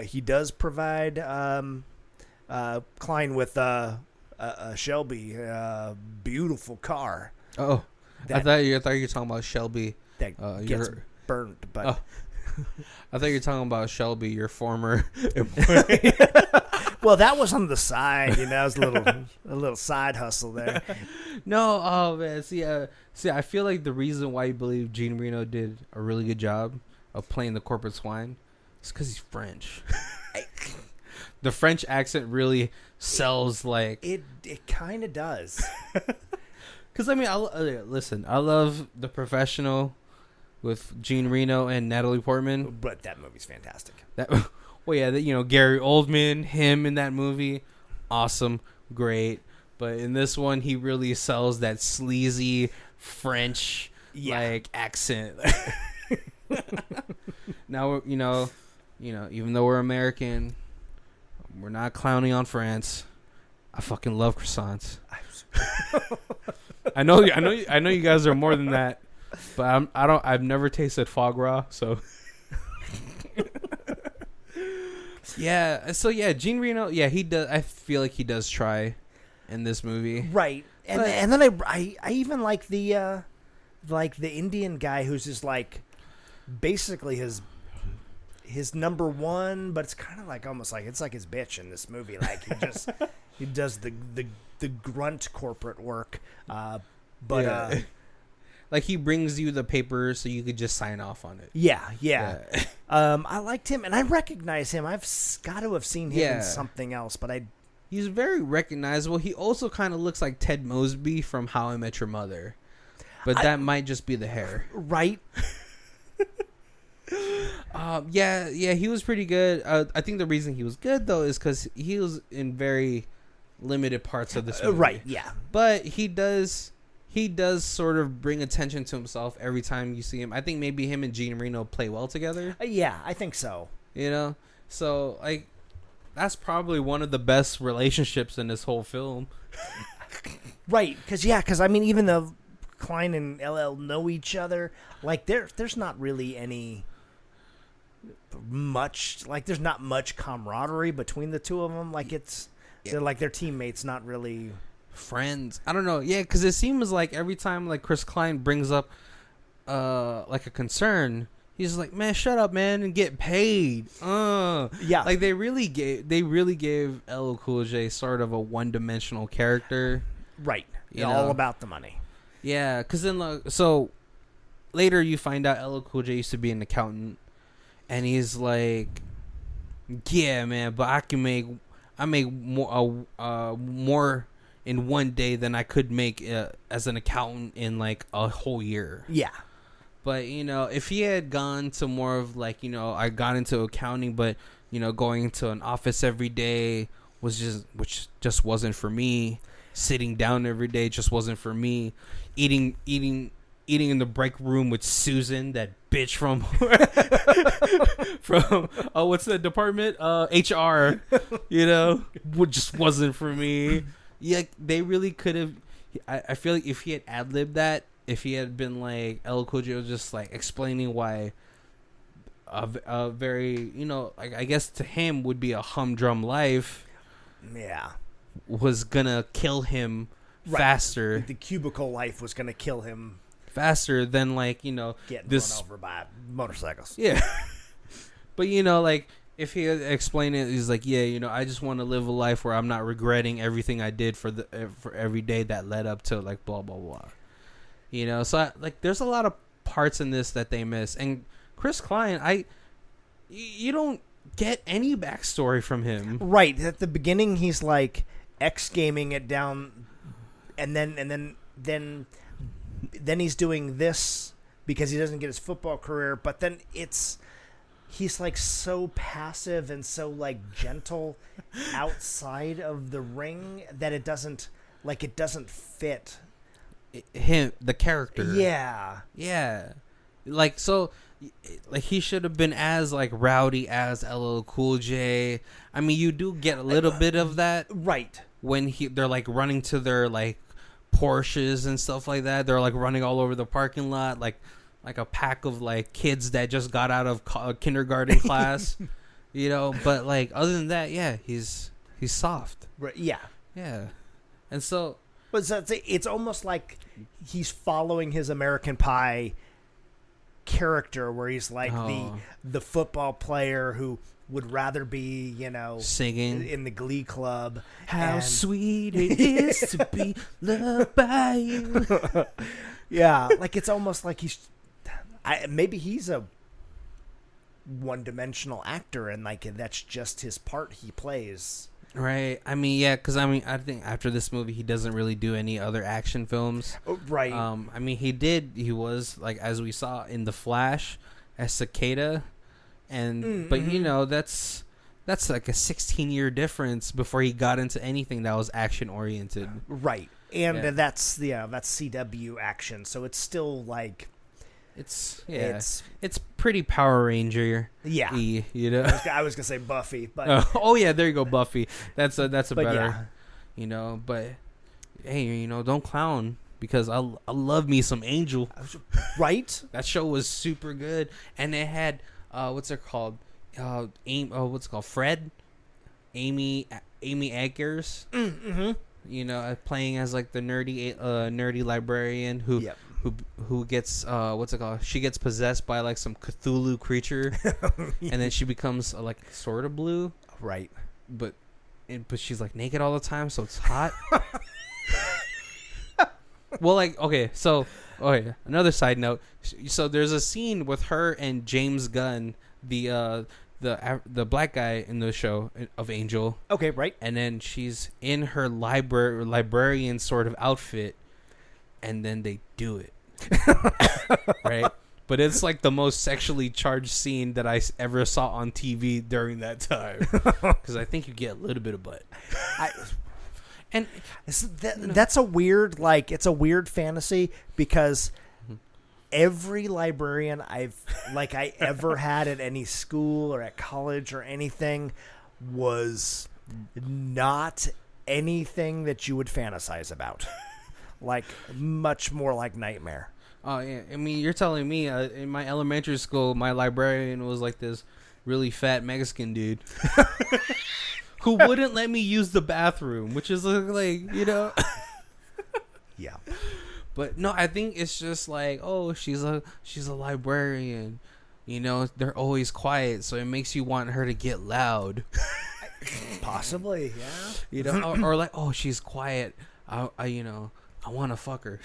Speaker 1: he does provide Klein with a Shelby beautiful car.
Speaker 2: Oh, I thought you were talking about Shelby.
Speaker 1: That gets burnt, but
Speaker 2: I thought you were talking about Shelby, your former employee.
Speaker 1: Well, that was on the side, you know. It was a little side hustle there.
Speaker 2: No, oh man, see, I feel like the reason why you believe Gene Reno did a really good job of playing the corporate swine is because he's French. The French accent really sells like
Speaker 1: it. It kind of does.
Speaker 2: Because I mean, listen, I love The Professional with Gene Reno and Natalie Portman,
Speaker 1: but that movie's fantastic.
Speaker 2: Well, yeah, Gary Oldman, him in that movie, awesome, great. But in this one, he really sells that sleazy French like accent. Now, even though we're American, we're not clowning on France. I fucking love croissants. I know you guys are more than that, but I've never tasted foie gras, so. Yeah. So yeah, Gene Reno. Yeah, he does. I feel like he does try in this movie,
Speaker 1: right? And then I even like the Indian guy who's just like basically his number one, but it's kind of like almost like it's like his bitch in this movie. Like he does the grunt corporate work,
Speaker 2: like he brings you the paper so you could just sign off on it.
Speaker 1: Yeah. I liked him, and I recognize him. I've got to have seen him in something else, but
Speaker 2: he's very recognizable. He also kind of looks like Ted Mosby from How I Met Your Mother, but that might just be the hair,
Speaker 1: right?
Speaker 2: Yeah, he was pretty good. I think the reason he was good though is because he was in very limited parts of this movie.
Speaker 1: Right? Yeah, but
Speaker 2: he does sort of bring attention to himself every time you see him. I think maybe him and Gene Reno play well together.
Speaker 1: Yeah, I think so.
Speaker 2: So like that's probably one of the best relationships in this whole film.
Speaker 1: Right, because I mean, even though Klein and LL know each other, like there's not really there's not much camaraderie between the two of them. Like they're like their teammates, not really
Speaker 2: friends. I don't know. Yeah, because it seems like every time like Chris Klein brings up like a concern, he's like, man, shut up, man, and get paid. Yeah, like they really gave LL Cool J sort of a one-dimensional character.
Speaker 1: Right. All about the money.
Speaker 2: Yeah, because then so later you find out LL Cool J used to be an accountant, and he's like, yeah, man, but I make more in one day than I could make as an accountant in like a whole year.
Speaker 1: Yeah.
Speaker 2: But, if he had gone to more of like, I got into accounting, but, going to an office every day which just wasn't for me. Sitting down every day just wasn't for me. Eating in the break room with Susan, that bitch from what's the department? HR, just wasn't for me. Yeah, they really could have. I feel like if he had ad-libbed that, if he had been like LL Cool J was just like explaining why a very, I guess to him would be a humdrum life.
Speaker 1: Yeah.
Speaker 2: Was gonna kill him faster.
Speaker 1: The cubicle life was gonna kill him
Speaker 2: faster than like,
Speaker 1: getting run over by motorcycles.
Speaker 2: Yeah. But like if he had explained it, he's like, yeah, I just want to live a life where I'm not regretting everything I did for every day that led up to like blah blah blah. So there's a lot of parts in this that they miss. And Chris Klein, you don't get any backstory from him.
Speaker 1: Right. At the beginning he's like X gaming it down, and then he's doing this because he doesn't get his football career, but then he's like so passive and so like gentle outside of the ring that it doesn't fit
Speaker 2: him, the character.
Speaker 1: Yeah.
Speaker 2: Like he should have been as like rowdy as LL Cool J. I mean, you do get a little bit of that,
Speaker 1: right?
Speaker 2: When they're like running to their like Porsches and stuff like that. They're like running all over the parking lot, like a pack of like kids that just got out of kindergarten class, But like other than that, yeah, he's soft,
Speaker 1: right? Yeah,
Speaker 2: and so.
Speaker 1: But it's almost like he's following his American Pie character, where he's like the football player who would rather be,
Speaker 2: singing
Speaker 1: in the Glee Club.
Speaker 2: How sweet it is to be loved by you.
Speaker 1: Yeah, like it's almost like maybe he's a one-dimensional actor, and like that's just his part he plays.
Speaker 2: Right. I mean, yeah, because I think after this movie, he doesn't really do any other action films.
Speaker 1: Oh, right.
Speaker 2: I mean, he was like, as we saw in The Flash, as Cicada, and but that's like a 16-year difference before he got into anything that was action oriented.
Speaker 1: Right. And that's CW action, so it's still like
Speaker 2: it's pretty Power Ranger.
Speaker 1: Yeah. I was gonna say Buffy, but
Speaker 2: oh yeah, there you go, Buffy. That's a better,
Speaker 1: yeah.
Speaker 2: But hey, don't clown, because I love me some Angel.
Speaker 1: Right.
Speaker 2: That show was super good, and it had what's it called? Fred, Amy Eggers.
Speaker 1: Mm-hmm.
Speaker 2: Playing as like the nerdy librarian who.
Speaker 1: Yep.
Speaker 2: Who gets what's it called? She gets possessed by like some Cthulhu creature, and then she becomes like sort of blue,
Speaker 1: right?
Speaker 2: But she's like naked all the time, so it's hot. Well, like another side note. So there's a scene with her and James Gunn, the black guy in the show of Angel.
Speaker 1: Okay, right.
Speaker 2: And then she's in her librarian sort of outfit, and then they do it. Right, but it's like the most sexually charged scene that I ever saw on TV during that time, because I think you get a little bit of butt. And
Speaker 1: that's a weird, it's a weird fantasy, because every librarian I ever had at any school or at college or anything was not anything that you would fantasize about. Like, much more like Nightmare.
Speaker 2: Oh, yeah. I mean, you're telling me in my elementary school, my librarian was like this really fat Mexican dude who wouldn't let me use the bathroom, which is like.
Speaker 1: Yeah.
Speaker 2: But no, I think it's just like, oh, she's a librarian. They're always quiet, so it makes you want her to get loud.
Speaker 1: Possibly, yeah.
Speaker 2: Or like, oh, she's quiet. I want to fuck her.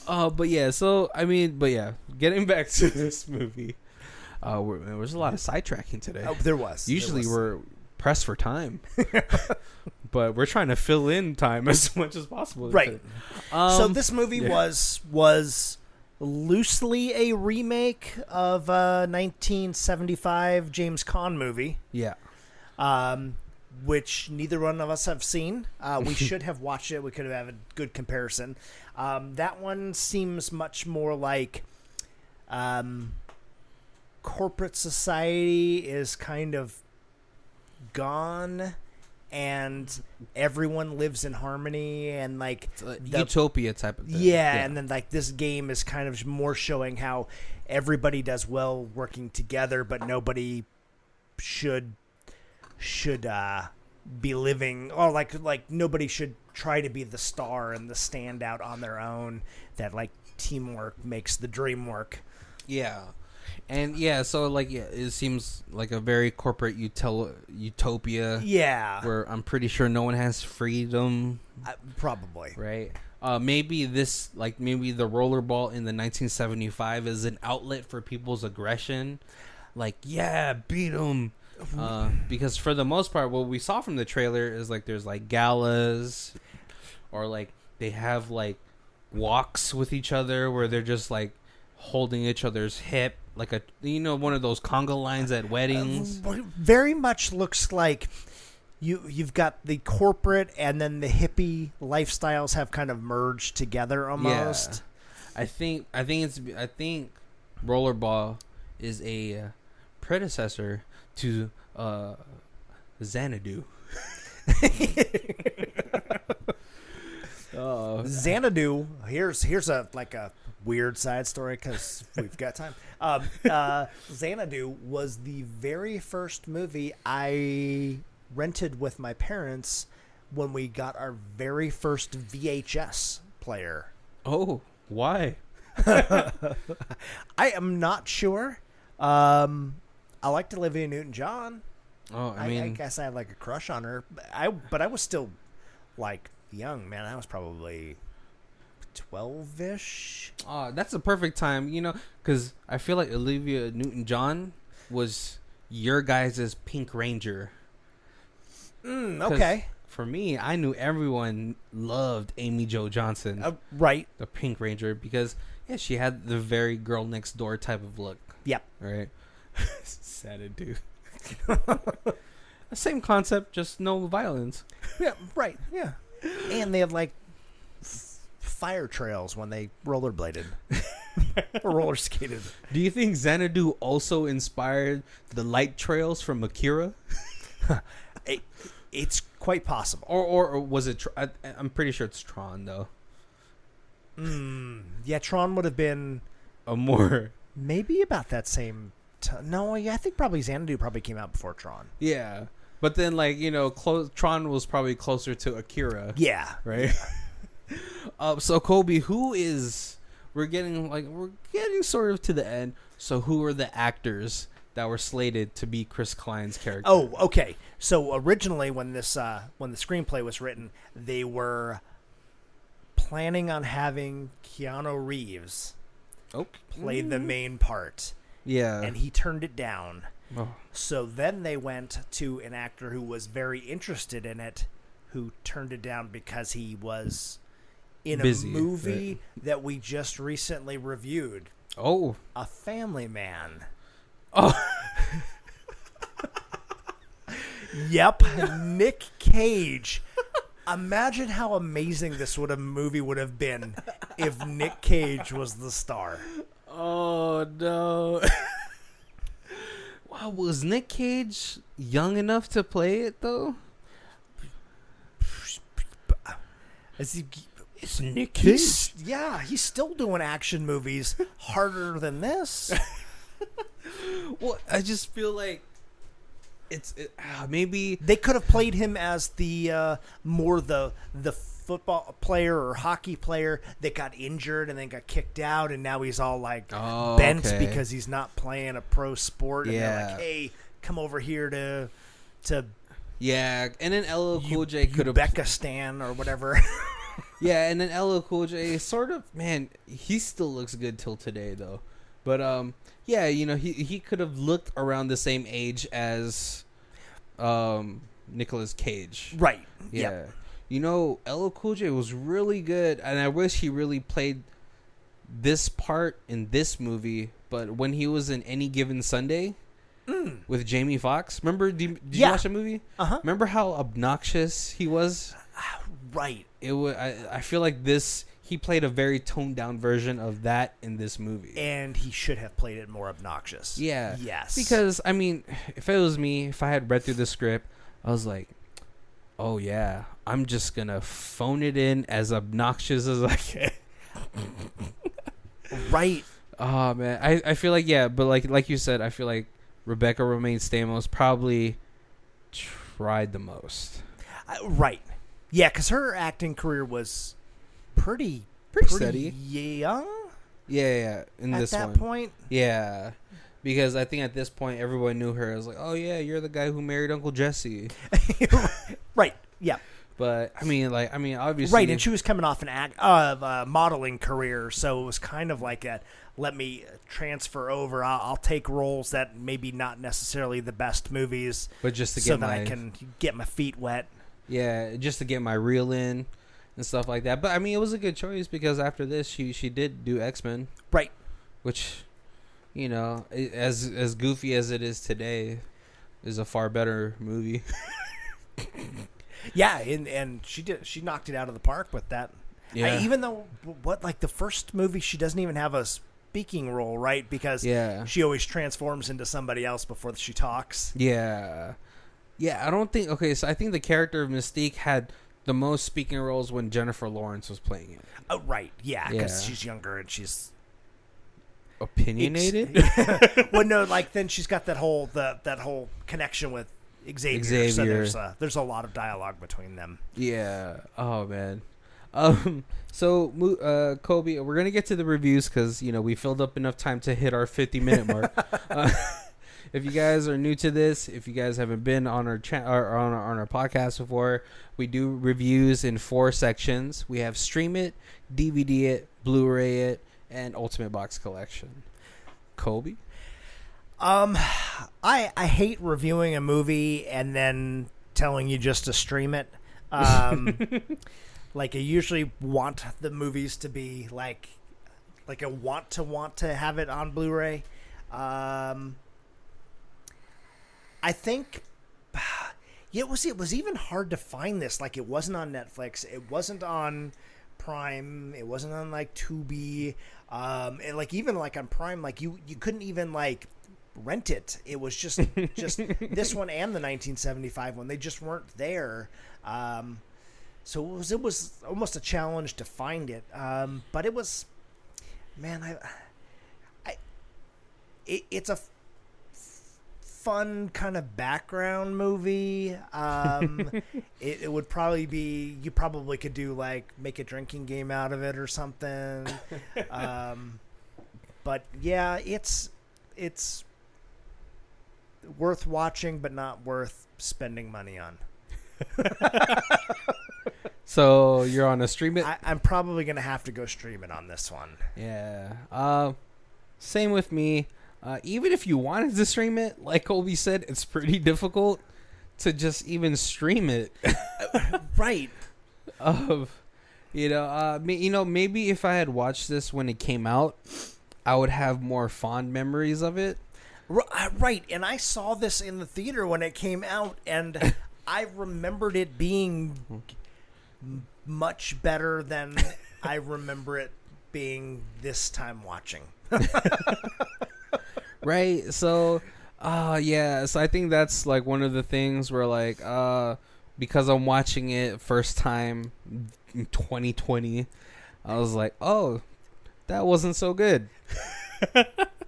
Speaker 2: But yeah, getting back to this movie, there was a lot of sidetracking today.
Speaker 1: Oh, there was.
Speaker 2: Usually we're pressed for time, but we're trying to fill in time as much as possible.
Speaker 1: Right. So this movie was loosely a remake of a 1975 James Caan movie.
Speaker 2: Yeah.
Speaker 1: Which neither one of us have seen. We should have watched it. We could have had a good comparison. That one seems much more like corporate society is kind of gone, and everyone lives in harmony, and like
Speaker 2: utopia type of thing.
Speaker 1: Yeah, and then like this game is kind of more showing how everybody does well working together, but nobody should be living, or like nobody should try to be the star and the standout on their own. That like teamwork makes the dream work.
Speaker 2: Yeah. And so it seems like a very corporate utopia.
Speaker 1: Yeah.
Speaker 2: Where I'm pretty sure no one has freedom.
Speaker 1: Probably.
Speaker 2: Right. Maybe the Rollerball in the 1975 is an outlet for people's aggression. Like, yeah, beat them. Because for the most part, what we saw from the trailer is like there's like galas, or like they have like walks with each other where they're just like holding each other's hip, like one of those conga lines at weddings.
Speaker 1: Very much looks like you've got the corporate and then the hippie lifestyles have kind of merged together almost.
Speaker 2: Yeah. I think Rollerball is a predecessor to Xanadu.
Speaker 1: Xanadu. Here's a weird side story because we've got time. Xanadu was the very first movie I rented with my parents when we got our very first VHS player.
Speaker 2: Oh, why?
Speaker 1: I am not sure. I liked Olivia Newton-John.
Speaker 2: Oh,
Speaker 1: I guess I had like a crush on her. But I was still like young, man. I was probably 12-ish.
Speaker 2: That's a perfect time, because I feel like Olivia Newton-John was your guys' Pink Ranger.
Speaker 1: Okay.
Speaker 2: For me, I knew everyone loved Amy Jo Johnson.
Speaker 1: Right.
Speaker 2: The Pink Ranger, because, she had the very girl next door type of look.
Speaker 1: Yep.
Speaker 2: Right? Xanadu. Same concept, just no violence.
Speaker 1: Yeah, right. Yeah. And they had like fire trails when they rollerbladed or roller skated.
Speaker 2: Do you think Xanadu also inspired the light trails from Akira?
Speaker 1: It's quite possible.
Speaker 2: Or was it? I'm pretty sure it's Tron though.
Speaker 1: Yeah, Tron would have been
Speaker 2: a more
Speaker 1: maybe about that same. No, I think probably Xanadu probably came out before Tron.
Speaker 2: Yeah, but then Tron was probably closer to Akira.
Speaker 1: Yeah,
Speaker 2: right. So Kobe, we're getting sort of to the end. So who are the actors that were slated to be Chris Klein's character?
Speaker 1: Oh, okay. So originally, when the screenplay was written, they were planning on having Keanu Reeves play the main part.
Speaker 2: Yeah,
Speaker 1: and he turned it down.
Speaker 2: Oh.
Speaker 1: So then they went to an actor who was very interested in it, who turned it down because he was in
Speaker 2: busy,
Speaker 1: a movie that we just recently reviewed.
Speaker 2: Oh,
Speaker 1: A Family Man.
Speaker 2: Oh.
Speaker 1: Yep, Nick Cage. Imagine how amazing this movie would have been if Nick Cage was the star.
Speaker 2: Oh no. Wow, was Nick Cage young enough to play it though? It's Nick Cage.
Speaker 1: He's still doing action movies harder than this.
Speaker 2: Well, I just feel like maybe
Speaker 1: they could have played him as the football player or hockey player that got injured and then got kicked out, and now he's all like bent because he's not playing a pro sport. And they're like, hey, come over here to
Speaker 2: yeah. And then LL Cool J could have
Speaker 1: Uzbekistan or whatever.
Speaker 2: Yeah, and then LL Cool J sort of, man, he still looks good till today though. But yeah, he could have looked around the same age as Nicolas Cage.
Speaker 1: Right.
Speaker 2: Yeah. Yep. LL Cool J was really good, and I wish he really played this part in this movie, but when he was in Any Given Sunday with Jamie Foxx, remember, did you watch the movie?
Speaker 1: Uh-huh.
Speaker 2: Remember how obnoxious he was?
Speaker 1: Right.
Speaker 2: It was. I feel like he played a very toned down version of that in this movie.
Speaker 1: And he should have played it more obnoxious.
Speaker 2: Yeah.
Speaker 1: Yes.
Speaker 2: Because, I mean, if it was me, if I had read through the script, I was like, oh yeah, I'm just going to phone it in as obnoxious as I can.
Speaker 1: Right.
Speaker 2: Oh, man. I feel like, yeah, but like you said, I feel like Rebecca Romaine Stamos probably tried the most.
Speaker 1: Right. Yeah, because her acting career was pretty
Speaker 2: steady.
Speaker 1: Young?
Speaker 2: Yeah. In
Speaker 1: at
Speaker 2: this
Speaker 1: that
Speaker 2: one.
Speaker 1: point?
Speaker 2: Yeah. Because I think at this point, everyone knew her. I was like, oh, yeah, you're the guy who married Uncle Jesse.
Speaker 1: Right. Yeah.
Speaker 2: But, I mean, obviously.
Speaker 1: Right, and she was coming off a modeling career, so it was kind of like let me transfer over. I'll take roles that maybe not necessarily the best movies,
Speaker 2: but just to get
Speaker 1: so that I can get my feet wet.
Speaker 2: Yeah, just to get my reel in and stuff like that. But, I mean, it was a good choice because after this, she did do X-Men.
Speaker 1: Right.
Speaker 2: Which, as goofy as it is today, is a far better movie.
Speaker 1: Yeah, and she knocked it out of the park with that.
Speaker 2: Yeah.
Speaker 1: Even though, the first movie, she doesn't even have a speaking role, right? Because she always transforms into somebody else before she talks.
Speaker 2: Yeah. Yeah, I don't think... Okay, so I think the character of Mystique had the most speaking roles when Jennifer Lawrence was playing it.
Speaker 1: Oh, right. Yeah, because she's younger and she's...
Speaker 2: opinionated?
Speaker 1: Well, no, then she's got that whole connection with Xavier. So there's a lot of dialogue between them.
Speaker 2: Yeah. Oh, man. So, Kobe, we're gonna get to the reviews because we filled up enough time to hit our 50-minute mark. If you guys are new to this, if you guys haven't been on our on our podcast before, we do reviews in 4 sections. We have Stream It, DVD It, Blu-ray It, and Ultimate Box Collection. Kobe?
Speaker 1: I hate reviewing a movie and then telling you just to stream it. Like I usually want the movies to be like I want to have it on Blu-ray. I think it was even hard to find this. Like it wasn't on Netflix. It wasn't on Prime. It wasn't on like Tubi. And like even like on Prime, like you couldn't even like rent it. It was just this one and the 1975 one. They just weren't there. So it was almost a challenge to find it. But it was, man, it's a fun kind of background movie. It would probably be, you probably could do like make a drinking game out of it or something. But yeah, it's worth watching, but not worth spending money on.
Speaker 2: So you're on a Stream It?
Speaker 1: I'm probably going to have to go stream it on this one.
Speaker 2: Yeah. Same with me. Even if you wanted to stream it, like Colby said, it's pretty difficult to just even stream it.
Speaker 1: Right.
Speaker 2: Maybe if I had watched this when it came out, I would have more fond memories of it.
Speaker 1: Right. And I saw this in the theater when it came out, and I remembered it being much better than I remember it being this time watching.
Speaker 2: Right. So, so I think that's like one of the things where like, because I'm watching it first time in 2020, I was like, oh, that wasn't so good.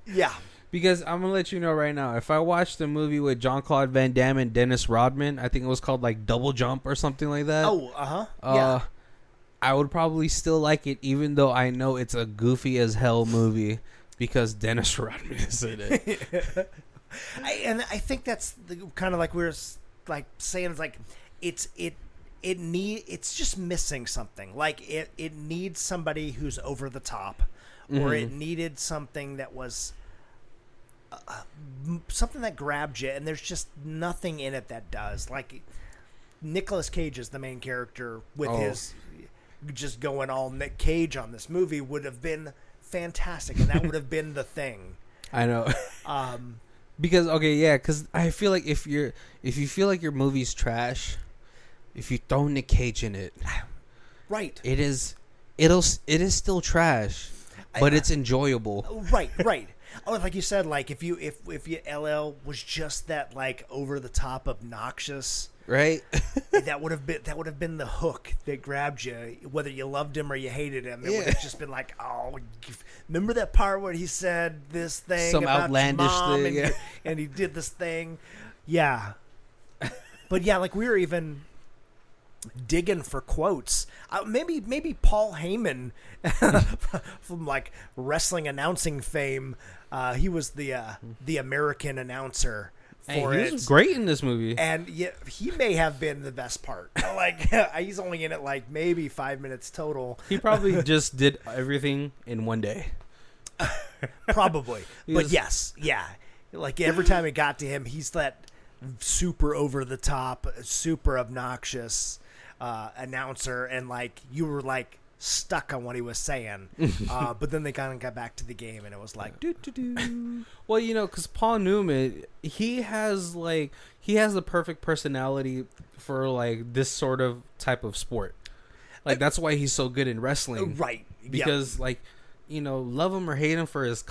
Speaker 1: Yeah.
Speaker 2: Because I'm going to let you know right now, if I watched a movie with Jean-Claude Van Damme and Dennis Rodman, I think it was called like Double Jump or something like that.
Speaker 1: Oh, yeah.
Speaker 2: I would probably still like it, even though I know it's a goofy as hell movie because Dennis Rodman is in it.
Speaker 1: I think that's kind of like we were like saying, it's like it's just missing something. Like it needs somebody who's over the top, or it needed something that was something that grabbed you, and there's just nothing in it that does. Like Nicolas Cage is the main character with his just going all Nick Cage on this movie would have been fantastic, and that would have been the thing.
Speaker 2: I know. Because I feel like if you feel like your movie's trash, if you throw Nick Cage in it,
Speaker 1: right,
Speaker 2: it is still trash, but it's enjoyable.
Speaker 1: Right. Oh, like you said, like if LL was just that like over the top obnoxious,
Speaker 2: right?
Speaker 1: that would have been the hook that grabbed you, whether you loved him or you hated him. It would have just been like, oh, remember that part where he said this thing,
Speaker 2: some
Speaker 1: about
Speaker 2: outlandish
Speaker 1: mom
Speaker 2: thing,
Speaker 1: and he did this thing, yeah. But yeah, like we were even digging for quotes. Maybe Paul Heyman from like wrestling announcing fame. He was the American announcer for it.
Speaker 2: He was great in this movie,
Speaker 1: and yeah, he may have been the best part. Like he's only in it like maybe 5 minutes total.
Speaker 2: He probably just did everything in one day.
Speaker 1: Probably, but yes, yeah. Like every time it got to him, he's that super over the top, super obnoxious announcer, and like you were like stuck on what he was saying. But then they kind of got back to the game, and it was like do.
Speaker 2: Well, because Paul Newman, he has the perfect personality for like this sort of type of sport. Like that's why he's so good in wrestling,
Speaker 1: right?
Speaker 2: Because love him or hate him for his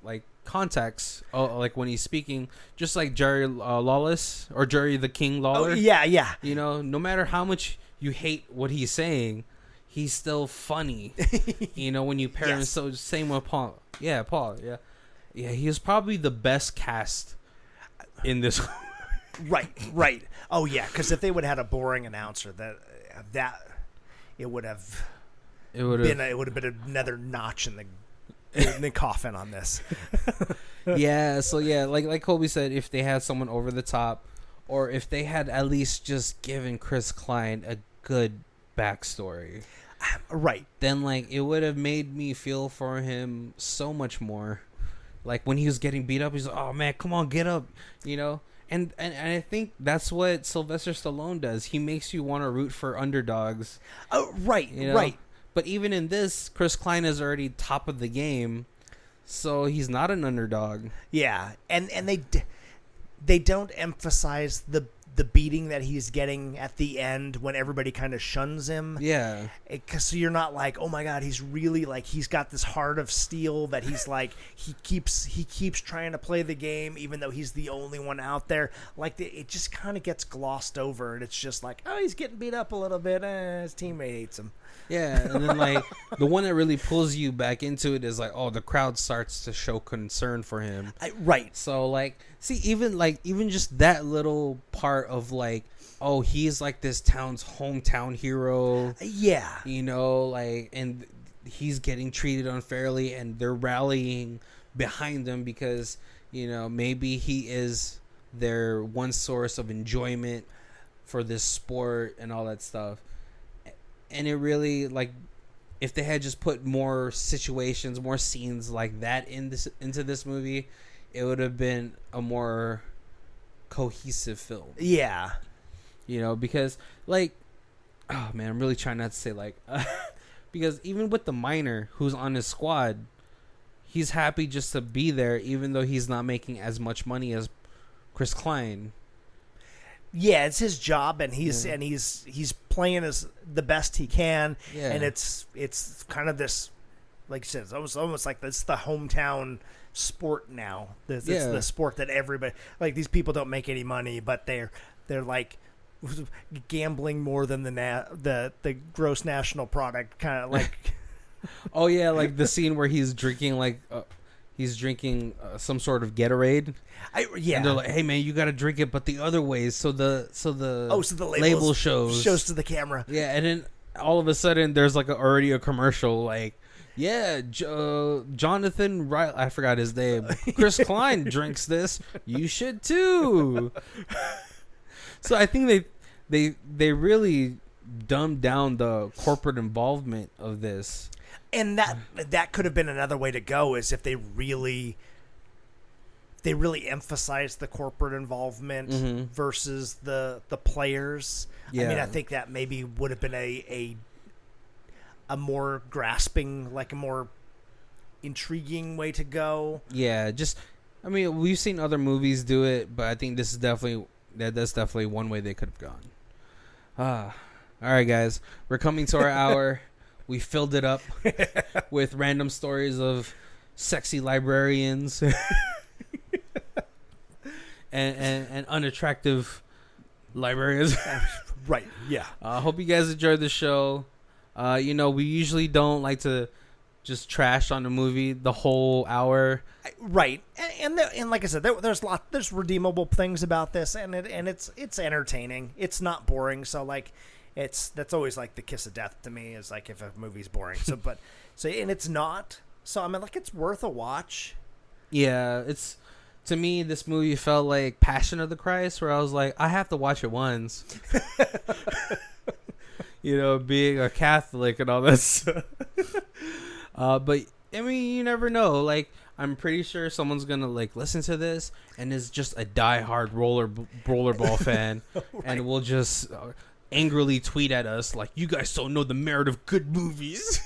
Speaker 2: like contacts, like when he's speaking, just like Jerry Lawless or Jerry the King Lawler.
Speaker 1: Oh, yeah.
Speaker 2: No matter how much you hate what he's saying, he's still funny. When you pair him, so same with Paul. Yeah, Paul. Yeah. He was probably the best cast in this.
Speaker 1: Right. Oh yeah, because if they would have had a boring announcer, that it would have been another notch in the coffin on this.
Speaker 2: Yeah, so yeah, like Colby said, if they had someone over the top, or if they had at least just given Chris Klein a good backstory,
Speaker 1: right,
Speaker 2: then like it would have made me feel for him so much more. Like when he was getting beat up, he's like, "Oh man, come on, get up," you know. And I think that's what Sylvester Stallone does. He makes you want to root for underdogs.
Speaker 1: Oh, right,
Speaker 2: you know? Right. But even in this, Chris Klein is already top of the game, so he's not an underdog.
Speaker 1: Yeah, and they don't emphasize the beating that he's getting at the end when everybody kind of shuns him.
Speaker 2: Yeah.
Speaker 1: Because you're not like, oh my God, he's really like, he's got this heart of steel that he's like, he keeps trying to play the game even though he's the only one out there. Like it just kind of gets glossed over, and it's just like, oh, he's getting beat up a little bit. His teammate hates him.
Speaker 2: Yeah, and then like the one that really pulls you back into it is like, oh, the crowd starts to show concern for him.
Speaker 1: Right.
Speaker 2: So like, see, even just that little part of like, oh, he's like this town's hometown hero.
Speaker 1: Yeah.
Speaker 2: You know, like, and he's getting treated unfairly, and they're rallying behind him because, you know, maybe he is their one source of enjoyment for this sport and all that stuff. And it really, like, if they had just put more situations, more scenes like that into this movie, it would have been a more cohesive film.
Speaker 1: Yeah.
Speaker 2: You know, because, like, oh, man, I'm really trying not to say, like, because even with the minor who's on his squad, he's happy just to be there, even though he's not making as much money as Chris Klein.
Speaker 1: Yeah, it's his job, and he's playing as the best he can.
Speaker 2: Yeah.
Speaker 1: And it's kind of this, like you said, it's almost like it's the hometown sport now. It's the sport that everybody, like, these people don't make any money, but they're like gambling more than the gross national product, kind of like.
Speaker 2: Oh yeah, like the scene where he's drinking some sort of Gatorade.
Speaker 1: Yeah,
Speaker 2: and they're like, "Hey man, you got to drink it, but the other ways." So the
Speaker 1: label
Speaker 2: shows
Speaker 1: to the camera.
Speaker 2: Yeah, and then all of a sudden there's like already a commercial like, yeah, Jonathan Riley, I forgot his name. Chris Klein drinks this. You should too. So I think they really dumbed down the corporate involvement of this.
Speaker 1: And that could have been another way to go, is if they really emphasized the corporate involvement versus the players. Yeah. I mean, I think that maybe would have been a more grasping, like a more intriguing way to go.
Speaker 2: Yeah, I mean, we've seen other movies do it, but I think this is that's definitely one way they could have gone. All right, guys, we're coming to our hour. We filled it up with random stories of sexy librarians and unattractive librarians.
Speaker 1: Right, yeah.
Speaker 2: I hope you guys enjoyed the show. You know, we usually don't like to just trash on the movie the whole hour.
Speaker 1: Right. And like I said, there's redeemable things about this, and it's entertaining. It's not boring, so like that's always like the kiss of death to me, is like if a movie's boring. And it's not. So I mean, like, it's worth a watch.
Speaker 2: Yeah, to me, this movie felt like Passion of the Christ, where I was like, I have to watch it once. You know, being a Catholic and all that stuff. But I mean, you never know. Like, I'm pretty sure someone's gonna like listen to this and is just a diehard rollerball fan, right. And will just angrily tweet at us like, "You guys don't know the merit of good movies."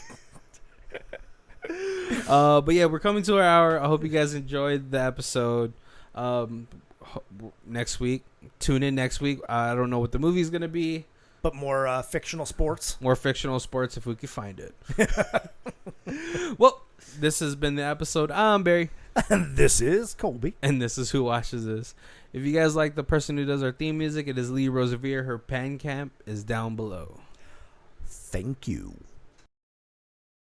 Speaker 2: But yeah, we're coming to our hour. I hope you guys enjoyed the episode. Next week, tune in next week. I don't know what the movie's gonna be,
Speaker 1: but more fictional sports.
Speaker 2: More fictional sports if we could find it. Well, this has been the episode. I'm Barry.
Speaker 1: And this is Colby.
Speaker 2: And this is Who Watches This. If you guys like the person who does our theme music, it is Lee Rosevere. Her Bandcamp is down below.
Speaker 1: Thank you.